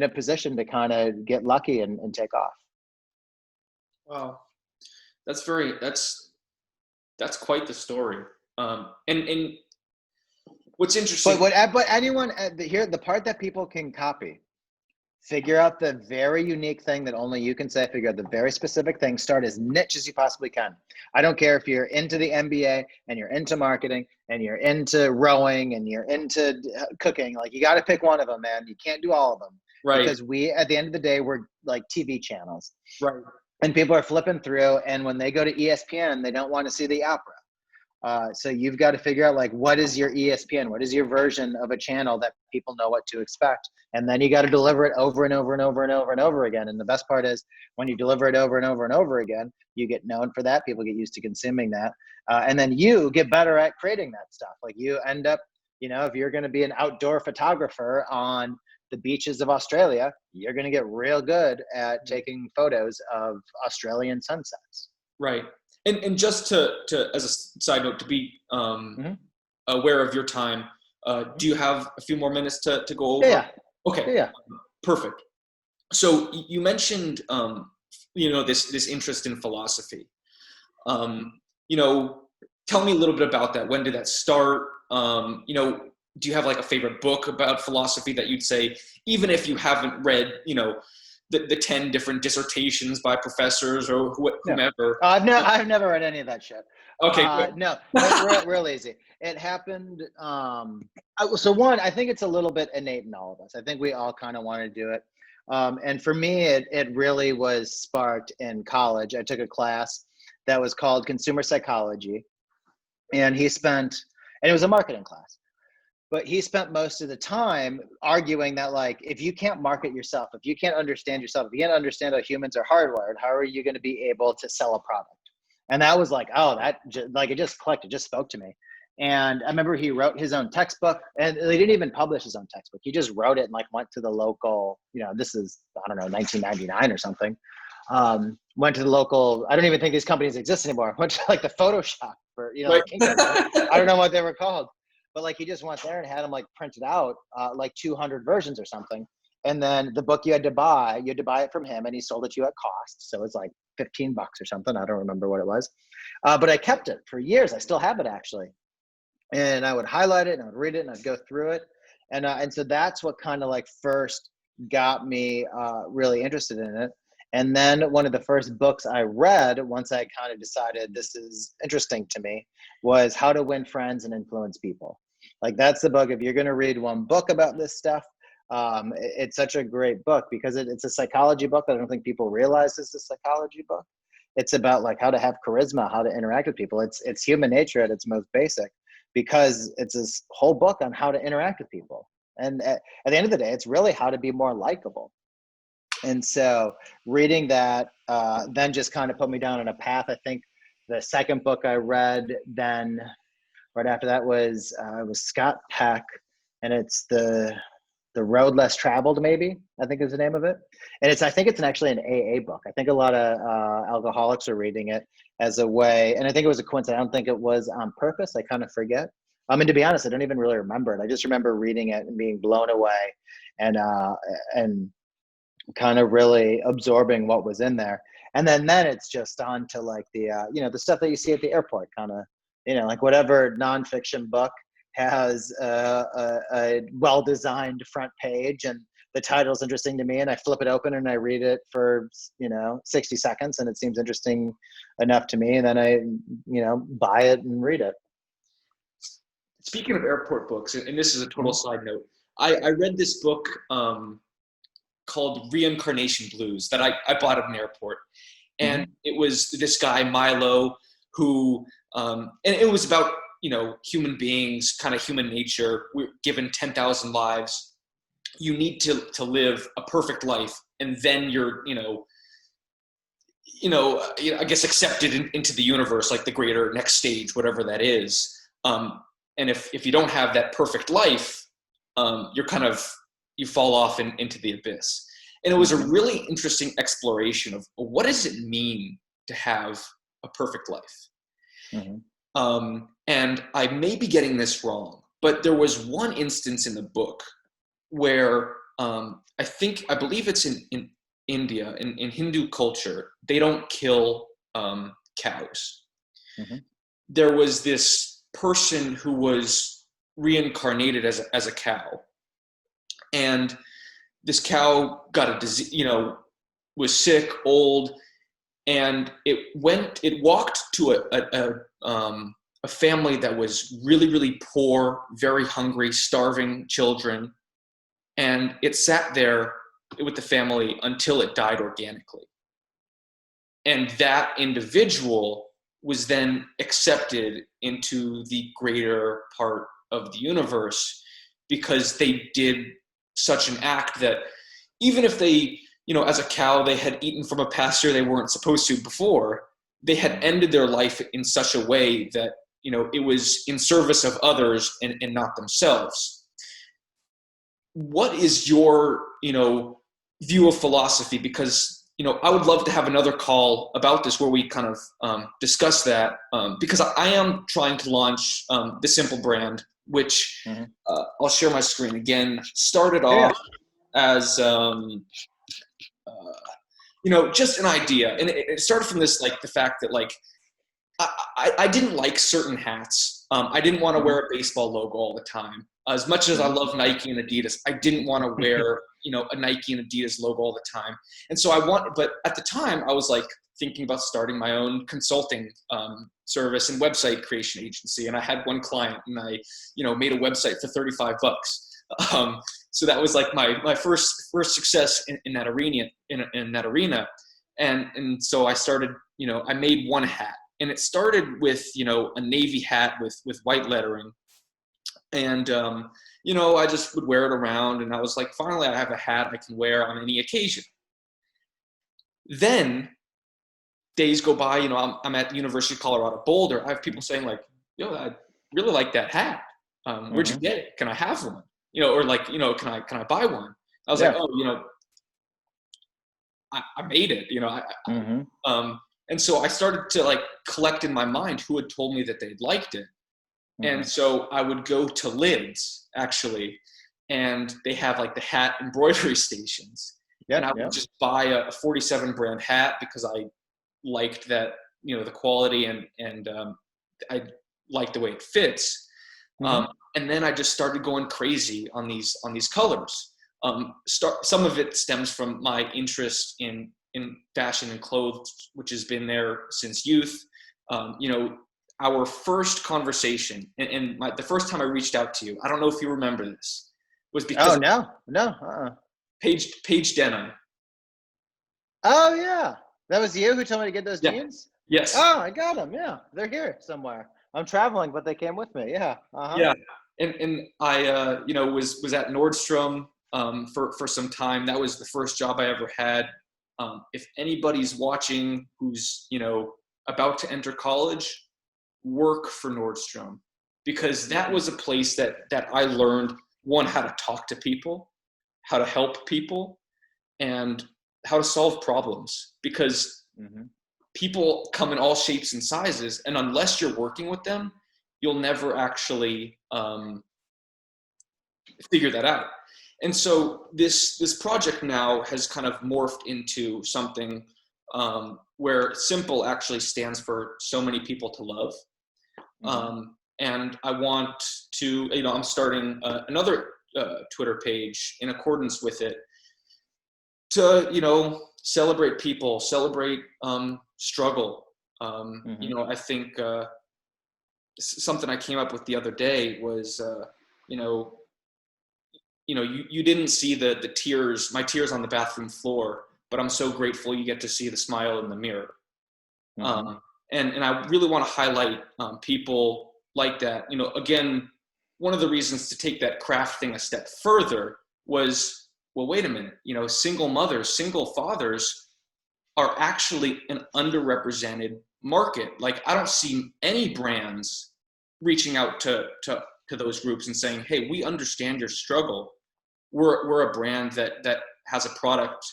a position to kind of get lucky and take off. Wow. That's quite the story. And what's interesting. But anyone here, the part that people can copy, figure out the very unique thing that only you can say, figure out the very specific thing, start as niche as you possibly can. I don't care if you're into the MBA and you're into marketing and you're into rowing and you're into cooking, like you got to pick one of them, man. You can't do all of them. Right. Because at the end of the day, we're like TV channels. Right. And people are flipping through, and when they go to ESPN, they don't want to see the opera. So you've got to figure out like, what is your ESPN? What is your version of a channel that people know what to expect? And then you got to deliver it over and over and over and over and over again. And the best part is when you deliver it over and over and over again, you get known for that. People get used to consuming that. And then you get better at creating that stuff. Like you end up, if you're going to be an outdoor photographer on the beaches of Australia, you're going to get real good at taking photos of Australian sunsets. Right. And just to as a side note, to be aware of your time, do you have a few more minutes to go over? Yeah. Okay. Yeah. Perfect. So you mentioned this interest in philosophy. Tell me a little bit about that. When did that start? Do you have like a favorite book about philosophy that you'd say, even if you haven't read, the 10 different dissertations by professors or whomever? No. I've never read any of that shit. Okay. No, real easy. It happened. So one, I think it's a little bit innate in all of us. I think we all kind of want to do it. And for me, it really was sparked in college. I took a class that was called Consumer Psychology, and it was a marketing class. But he spent most of the time arguing that, like, if you can't market yourself, if you can't understand yourself, if you can't understand how humans are hardwired, how are you going to be able to sell a product? And that was like, oh, like, it just clicked. It just spoke to me. And I remember he wrote his own textbook, and he didn't even publish his own textbook. He just wrote it and like went to the local, this is, I don't know, 1999 or something. Went to the local, I don't even think these companies exist anymore. Went to like the Photoshop for, Right. like Kinko's. I don't know what they were called, but like he just went there and had them like printed out, like 200 versions or something. And then the book you had to buy it from him, and he sold it to you at cost. So it's like $15 or something. I don't remember what it was. But I kept it for years. I still have it actually. And I would highlight it and I would read it and I'd go through it. And so that's what kind of like first got me really interested in it. And then one of the first books I read, once I kind of decided this is interesting to me, was How to Win Friends and Influence People. Like, that's the book. If you're going to read one book about this stuff, it's such a great book because it's a psychology book that I don't think people realize is a psychology book. It's about like how to have charisma, how to interact with people. It's human nature at its most basic, because it's this whole book on how to interact with people. And at the end of the day, it's really how to be more likable. And so reading that then just kind of put me down on a path. I think the second book I read then right after that was Scott Peck, and it's the Road Less Traveled, maybe, I think is the name of it. And I think it's actually an AA book. I think a lot of alcoholics are reading it as a way, and I think it was a coincidence. I don't think it was on purpose. I kind of forget. I mean, to be honest, I don't even really remember it. I just remember reading it and being blown away, and kind of really absorbing what was in there. And then it's just on to like the the stuff that you see at the airport, kind of, like whatever nonfiction book has a well-designed front page and the title's interesting to me, and I flip it open and I read it for 60 seconds and it seems interesting enough to me, and then I buy it and read it. Speaking of airport books, and this is a total side note, I read this book called Reincarnation Blues that I bought at an airport. And it was this guy, Milo, who, and it was about, human beings, kind of human nature. We're given 10,000 lives. You need to live a perfect life. And then you're, I guess accepted into the universe, like the greater next stage, whatever that is. And if you don't have that perfect life, you're kind of, you fall off into the abyss. And it was a really interesting exploration of what does it mean to have a perfect life. And I may be getting this wrong, but there was one instance in the book where I believe it's in India, in Hindu culture, they don't kill cows. There was this person who was reincarnated as a cow, and this cow got a disease, was sick, old, and it walked to a family that was really, really poor, very hungry, starving children. And it sat there with the family until it died organically. And that individual was then accepted into the greater part of the universe because they did such an act that even if they, as a cow, they had eaten from a pasture they weren't supposed to before, they had ended their life in such a way that, it was in service of others and not themselves. What is your, view of philosophy? Because, I would love to have another call about this where we kind of discuss that, because I am trying to launch the Simple brand, which I'll share my screen again. Started off as, just an idea. And it started from this, like the fact that like, I didn't like certain hats. I didn't want to wear a baseball logo all the time. As much as I love Nike and Adidas, I didn't want to wear, a Nike and Adidas logo all the time. And so but at the time I was like thinking about starting my own consulting service and website creation agency. And I had one client and I, made a website for $35. So that was like my first success in that arena. And so I started, I made one hat, and it started with, a navy hat with white lettering. And, I just would wear it around, and I was like, finally, I have a hat I can wear on any occasion. Then days go by, I'm at the University of Colorado Boulder. I have people saying like, I really like that hat. Where'd you get it? Can I have one? Or like, can I buy one? I was like, oh, I made it, and so I started to like collect in my mind who had told me that they'd liked it. And so I would go to Lids actually, and they have like the hat embroidery stations. And I would just buy a 47 brand hat because I liked that, the quality and I liked the way it fits. And then I just started going crazy on these colors. Some of it stems from my interest in fashion and clothes, which has been there since youth. Our first conversation and the first time I reached out to you, I don't know if you remember this, was because Paige Denham. Oh yeah, that was you who told me to get those jeans. Yes. Oh, I got them. Yeah, they're here somewhere. I'm traveling, but they came with me. Yeah. Yeah, and I was at Nordstrom for some time. That was the first job I ever had. If anybody's watching who's about to enter college, work for Nordstrom, because that was a place that I learned, one, how to talk to people, how to help people, and how to solve problems, because people come in all shapes and sizes, and unless you're working with them, you'll never actually figure that out. And so this project now has kind of morphed into something where simple actually stands for so many people to love. And I want to, I'm starting another Twitter page in accordance with it to, celebrate people, celebrate struggle. I think something I came up with the other day was, you didn't see the tears, my tears on the bathroom floor, but I'm so grateful you get to see the smile in the mirror. And I really want to highlight people like that. Again, one of the reasons to take that craft thing a step further was, well, wait a minute, single mothers, single fathers are actually an underrepresented market. Like, I don't see any brands reaching out to those groups and saying, hey, we understand your struggle. We're a brand that has a product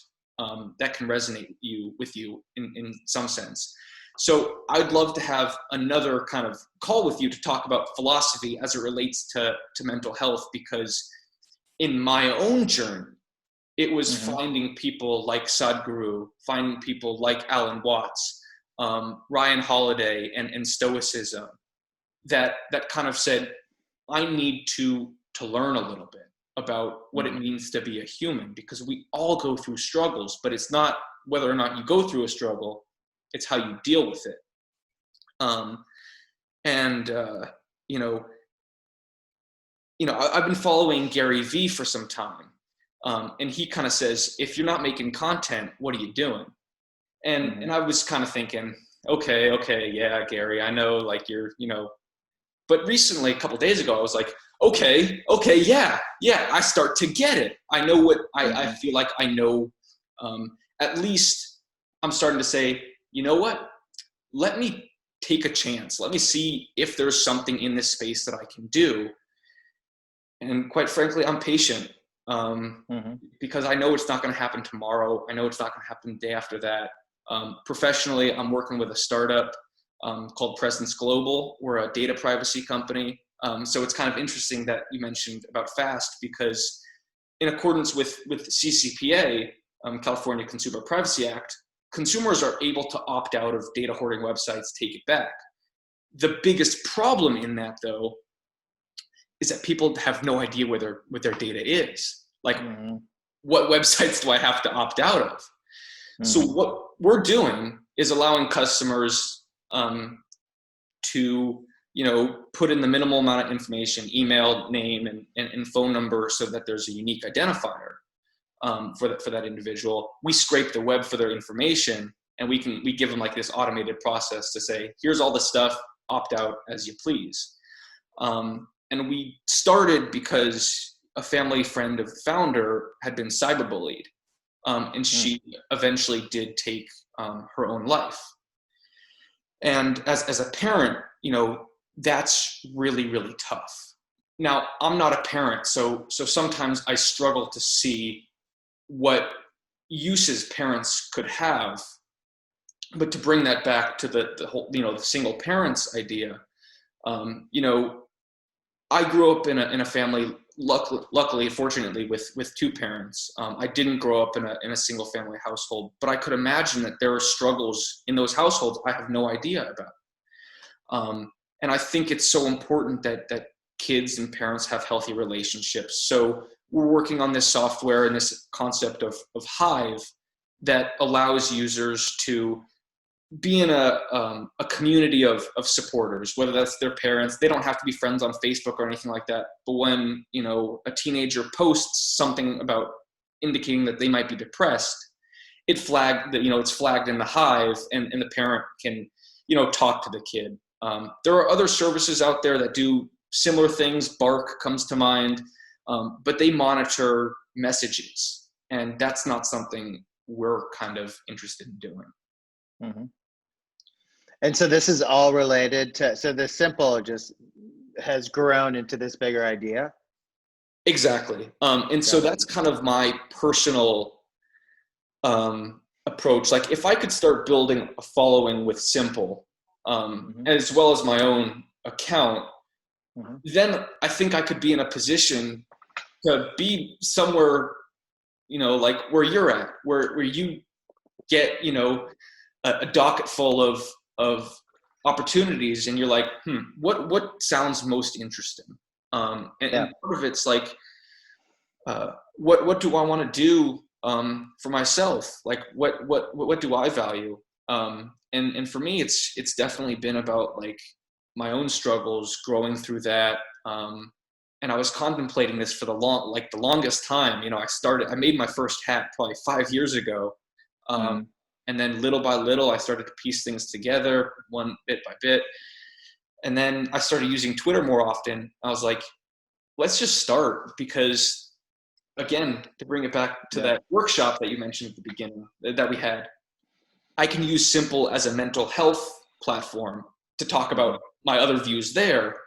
that can resonate with you in some sense. So I'd love to have another kind of call with you to talk about philosophy as it relates to mental health, because in my own journey, it was finding people like Sadhguru, finding people like Alan Watts, Ryan Holiday, and Stoicism that kind of said, I need to learn a little bit about what it means to be a human, because we all go through struggles, but it's not whether or not you go through a struggle, it's how you deal with it. I've been following Gary Vee for some time. And he kind of says, if you're not making content, what are you doing? And I was kind of thinking, okay, yeah, Gary, I know, like, you're, but recently, a couple days ago, I was like, okay, yeah, I start to get it. I know what I feel like I know. At least I'm starting to say, you know what? Let me take a chance. Let me see if there's something in this space that I can do. And quite frankly, I'm patient because I know it's not going to happen tomorrow. I know it's not going to happen the day after that. Professionally, I'm working with a startup called Presence Global. We're a data privacy company. So it's kind of interesting that you mentioned about FAST, because in accordance with CCPA, California Consumer Privacy Act, consumers are able to opt out of data hoarding websites, take it back. The biggest problem in that, though, is that people have no idea what their data is. Like, what websites do I have to opt out of? So what we're doing is allowing customers to put in the minimal amount of information, email, name, and phone number, so that there's a unique identifier for that individual. We scrape the web for their information, and we give them like this automated process to say, here's all the stuff, opt out as you please. and we started because a family friend of the founder had been cyberbullied, and she eventually did take her own life. And as a parent, that's really, really tough. Now, I'm not a parent, so sometimes I struggle to see what uses parents could have. But to bring that back to the whole, the single parents idea, I grew up in a family, luckily, fortunately, with two parents. I didn't grow up in a single family household, but I could imagine that there are struggles in those households I have no idea about. And I think it's so important that kids and parents have healthy relationships. So we're working on this software and this concept of Hive that allows users to be in a community of supporters, whether that's their parents. They don't have to be friends on Facebook or anything like that. But when, a teenager posts something about indicating that they might be depressed, it's flagged in the Hive, and the parent can, talk to the kid. There are other services out there that do similar things. Bark comes to mind, but they monitor messages, and that's not something we're kind of interested in doing. Mm-hmm. And so this is all related to, so the simple just has grown into this bigger idea. Exactly. And so that's kind of my personal approach. Like, if I could start building a following with Simple, as well as my own account, then I think I could be in a position to be somewhere, like where you're at, where you get, a docket full of opportunities, and you're like, what sounds most interesting? And part of it's like, what do I want to do for myself? Like, what do I value? And for me, it's definitely been about like my own struggles, growing through that. And I was contemplating this for the longest time. I made my first hat probably 5 years ago. And then little by little, I started to piece things together, one bit by bit. And then I started using Twitter more often. I was like, let's just start, because, again, to bring it back to that workshop that you mentioned at the beginning that we had, I can use Simple as a mental health platform to talk about my other views there,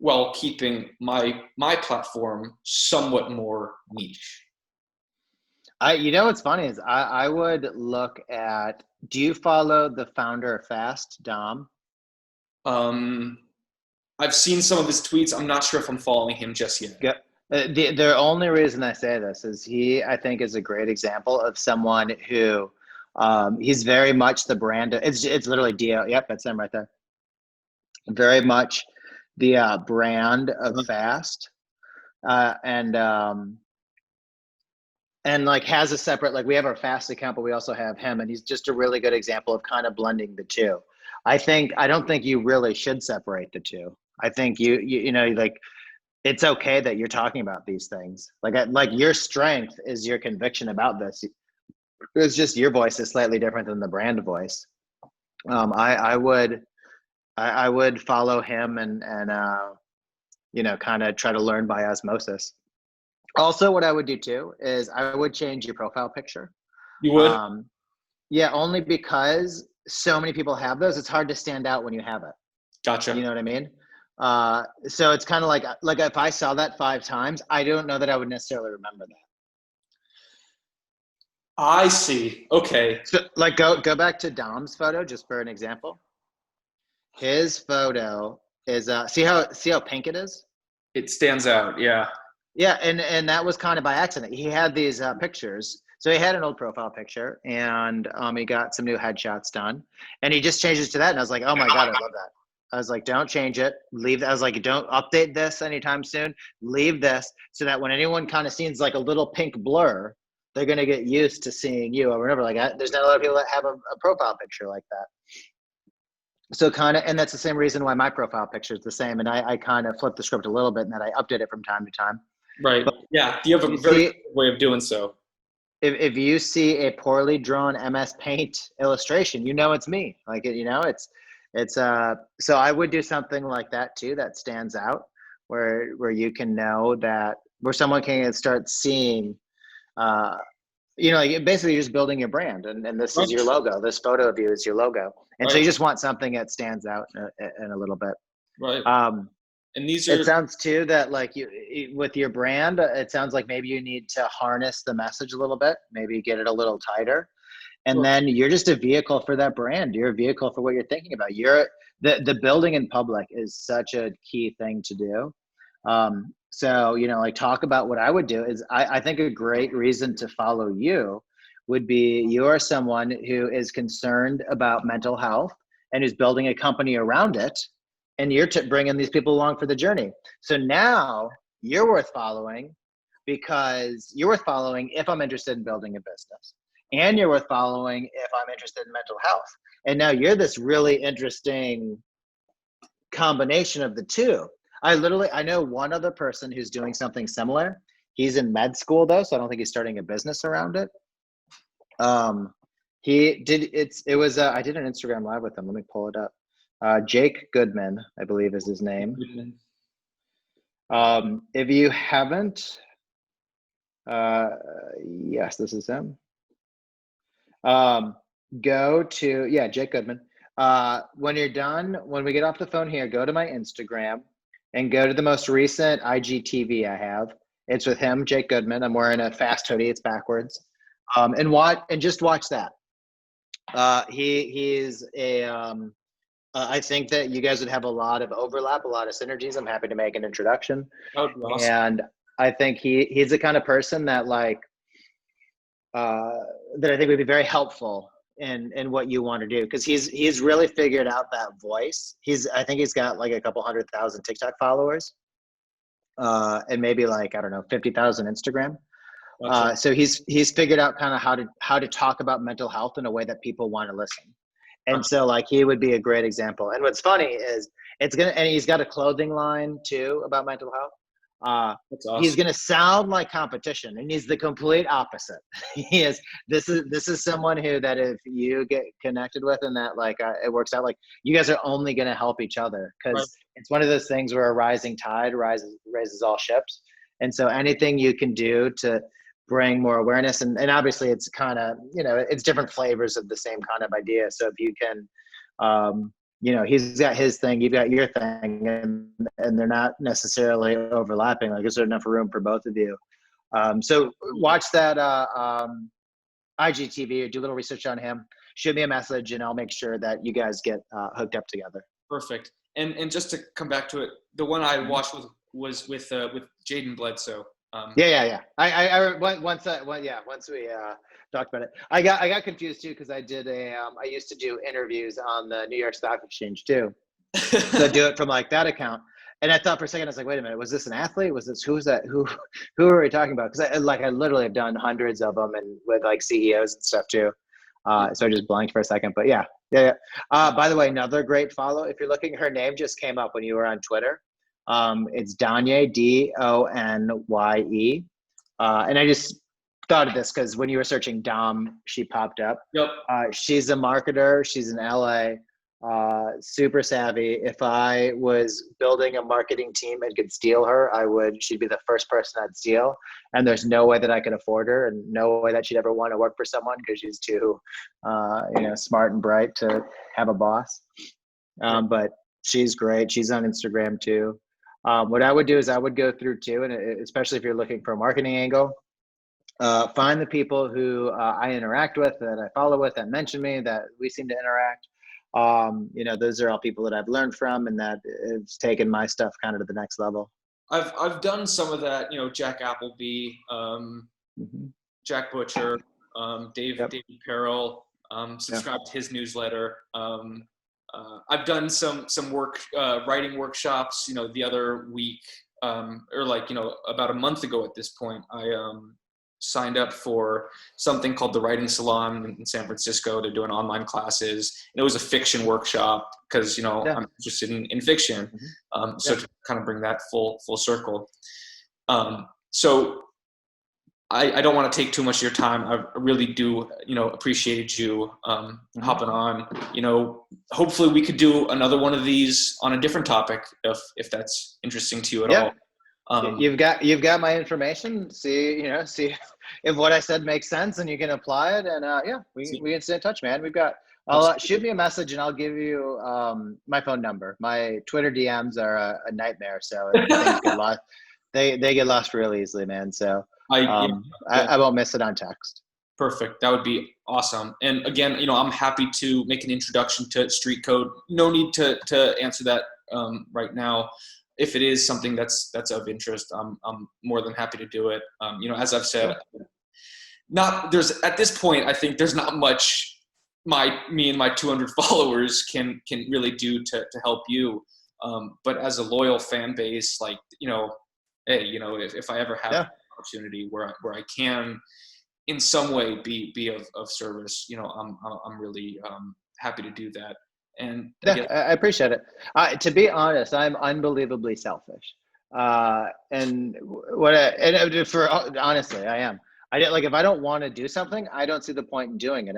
while keeping my platform somewhat more niche. What's funny is I would look at, do you follow the founder of Fast, Dom? I've seen some of his tweets. I'm not sure if I'm following him just yet. Yeah. The only reason I say this is he, I think, is a great example of someone who, he's very much the brand. It's literally DO. Yep, that's him right there. Very much the brand of Fast, and like has a separate, like we have our Fast account, but we also have him, and he's just a really good example of kind of blending the two. I don't think you really should separate the two. I think you know, like, it's okay that you're talking about these things. Like your strength is your conviction about this. It's just your voice is slightly different than the brand voice. I would follow him and kind of try to learn by osmosis. Also, what I would do too is I would change your profile picture. You would? Yeah, only because so many people have those. It's hard to stand out when you have it. Gotcha. You know what I mean? So it's kind of like if I saw that 5 times, I don't know that I would necessarily remember that. I see. Okay. So like go back to Dom's photo just for an example. His photo is see how pink it is? It stands out, yeah. Yeah, and that was kind of by accident. He had these pictures. So he had an old profile picture, and he got some new headshots done, and he just changed it to that. And I was like, oh my God, I love that. I was like, don't change it. Leave. I was like, don't update this anytime soon. Leave this so that when anyone kind of sees like a little pink blur, they're going to get used to seeing you over and over. Like, there's not a lot of people that have a profile picture like that. So kind of, and that's the same reason why my profile picture is the same. And I kind of flip the script a little bit, and that I update it from time to time. Right. But yeah. You have a very good way of doing so. If you see a poorly drawn MS Paint illustration, it's me. Like, it's so I would do something like that too, that stands out. where you can know that, where someone can start seeing, uh, like basically you're just building your brand, and this is Right. your logo. This photo of you is your logo, and so Right. you just want something that stands out in a little bit. Right. Um, And these it are, sounds too that like with your brand, it sounds like maybe you need to harness the message a little bit, maybe get it a little tighter, and then you're just a vehicle for that brand. You're a vehicle for what you're thinking about. The building in public is such a key thing to do. So like talk about what I would do is I think a great reason to follow you would be you're someone who is concerned about mental health and who's building a company around it, and you're bringing these people along for the journey. So now you're worth following, because you're worth following if I'm interested in building a business, and you're worth following if I'm interested in mental health. And now you're this really interesting combination of the two. I know one other person who's doing something similar. He's in med school though, so I don't think he's starting a business around it. He did it was I did an Instagram live with him. Let me pull it up. Jake Goodman, I believe is his name. If you haven't, yes, this is him. Go to, Jake Goodman. When you're done, when we get off the phone here, go to my Instagram and go to the most recent IGTV I have. It's with him, Jake Goodman. I'm wearing a fast hoodie. It's backwards. And just watch that. He's I think that you guys would have a lot of overlap, a lot of synergies. I'm happy to make an introduction. that would be awesome. And I think he's the kind of person that that I think would be very helpful in what you want to do, because he's really figured out that voice. I think he's got like a couple 100,000 TikTok followers, and maybe I don't know 50,000 Instagram. Gotcha. So he's figured out kind of how to talk about mental health in a way that people want to listen. And Gotcha. so he would be a great example. And what's funny is and he's got a clothing line too about mental health. That's He's awesome. going to sound like competition, and he's the complete opposite. He is. This is someone who that if you get connected with, and that it works out, you guys are only going to help each other, Right. because it's one of those things where a rising tide raises all ships. And so anything you can do to bring more awareness, and obviously it's kind of it's different flavors of the same kind of idea. So if you can he's got his thing, you've got your thing, and they're not necessarily overlapping. Is there enough room for both of you? So watch that IGTV, or do a little research on him. Shoot me a message, and I'll make sure that you guys get hooked up together. Perfect. And just to come back to it, the one I watched was with Jaden Bledsoe. Yeah. Once we talked about it, I got confused too, because I used to do interviews on the New York Stock Exchange too. So I do it from that account, and I thought for a second, I was like, wait a minute, was this an athlete? Who's that? Who are we talking about? Because I literally have done hundreds of them, and with CEOs and stuff too. So I just blanked for a second, but yeah. By the way, another great follow. If you're looking, her name just came up when you were on Twitter. It's Donye, Donye. And I just thought of this because when you were searching Dom, she popped up. Yep. She's a marketer. She's in LA, super savvy. If I was building a marketing team and could steal her, she'd be the first person I'd steal. And there's no way that I could afford her, and no way that she'd ever want to work for someone, because she's too, smart and bright to have a boss. But she's great. She's on Instagram too. What I would do is I would go through too, and especially if you're looking for a marketing angle, find the people who I interact with, that I follow with, that mention me, that we seem to interact. Those are all people that I've learned from, and that it's taken my stuff kind of to the next level. I've done some of that. Jack Appleby, Jack Butcher, David Perrell. Subscribe to his newsletter. I've done some work, writing workshops. The other week, or about a month ago at this point, I signed up for something called the Writing Salon in San Francisco to do an online classes. And it was a fiction workshop because I'm interested in fiction. So to kind of bring that full circle. So I don't want to take too much of your time. I really do, appreciated you hopping on. Hopefully we could do another one of these on a different topic if that's interesting to you at Yeah. all. You've got my information. See if what I said makes sense and you can apply it. And yeah, we can stay in touch, man. I'll shoot me a message and I'll give you my phone number. My Twitter DMs are a nightmare, so things get lost. They get lost real easily, man. So Yeah, I won't miss it on text. perfect. That would be awesome. And again, I'm happy to make an introduction to Street Code. No need to answer that right now. If it is something that's of interest, I'm more than happy to do it. As I've said, there's at this point, I think there's not much me and my 200 followers can really do to help you. But as a loyal fan base, like, hey, if I ever have an opportunity where I can in some way be of service, I'm really happy to do that. And I appreciate it. To be honest, I'm unbelievably selfish. And honestly, I am. I did, like, if I don't want to do something, I don't see the point in doing it.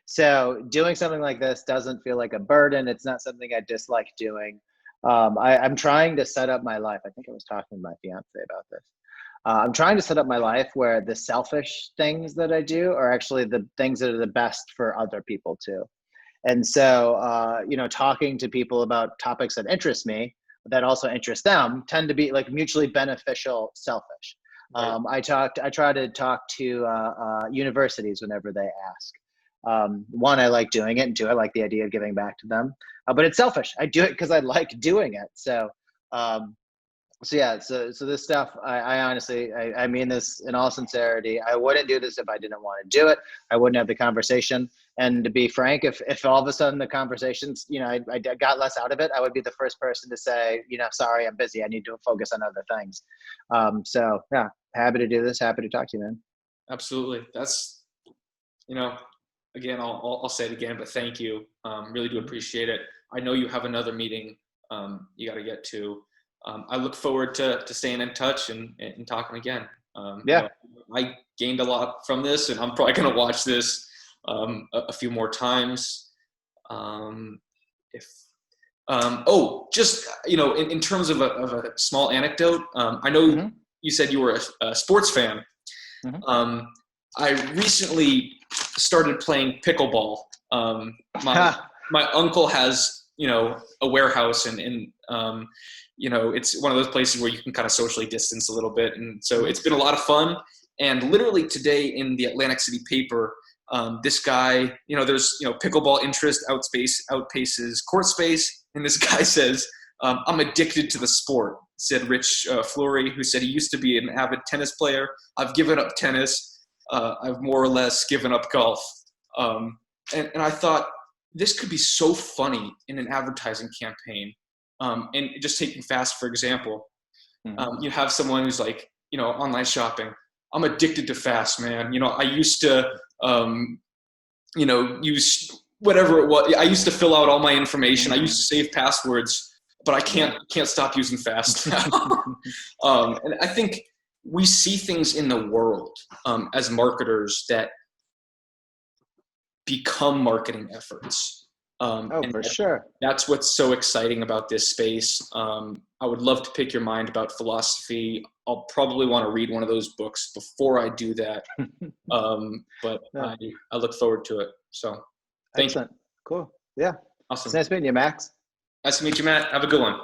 So doing something like this doesn't feel like a burden. It's not something I dislike doing. I'm trying to set up my life. I think I was talking to my fiance about this. I'm trying to set up my life where the selfish things that I do are actually the things that are the best for other people too. And so, talking to people about topics that interest me, that also interest them, tend to be like mutually beneficial, selfish. Right. I try to talk to universities whenever they ask. One, I like doing it, and two, I like the idea of giving back to them. But it's selfish. I do it because I like doing it. So yeah, so this stuff, I honestly, I mean this in all sincerity. I wouldn't do this if I didn't want to do it. I wouldn't have the conversation. And to be frank, if all of a sudden the conversations, I got less out of it, I would be the first person to say, sorry, I'm busy. I need to focus on other things. So yeah, happy to do this. Happy to talk to you, man. Absolutely. That's, again, I'll say it again, but thank you. Really do appreciate it. I know you have another meeting you got to get to. I look forward to staying in touch and talking again. I gained a lot from this, and I'm probably going to watch this a few more times. In terms of a small anecdote, I know you said you were a sports fan. I recently started playing pickleball. My uncle has, a warehouse and it's one of those places where you can kind of socially distance a little bit. And so it's been a lot of fun. And literally today in the Atlantic City paper, this guy, there's, pickleball interest outpaces court space. And this guy says, I'm addicted to the sport, said Rich Fleury, who said he used to be an avid tennis player. I've given up tennis. I've more or less given up golf. And I thought this could be so funny in an advertising campaign. And just taking fast, for example, you have someone who's like, online shopping. I'm addicted to fast, man. I used to, use whatever it was. I used to fill out all my information. I used to save passwords, but I can't stop using fast now. And I think we see things in the world as marketers that become marketing efforts. For sure. That's what's so exciting about this space. I would love to pick your mind about philosophy. I'll probably want to read one of those books before I do that. But yeah. I look forward to it. So thank you. Cool. Yeah. Awesome. It's nice meeting you, Max. Nice to meet you, Matt. Have a good one.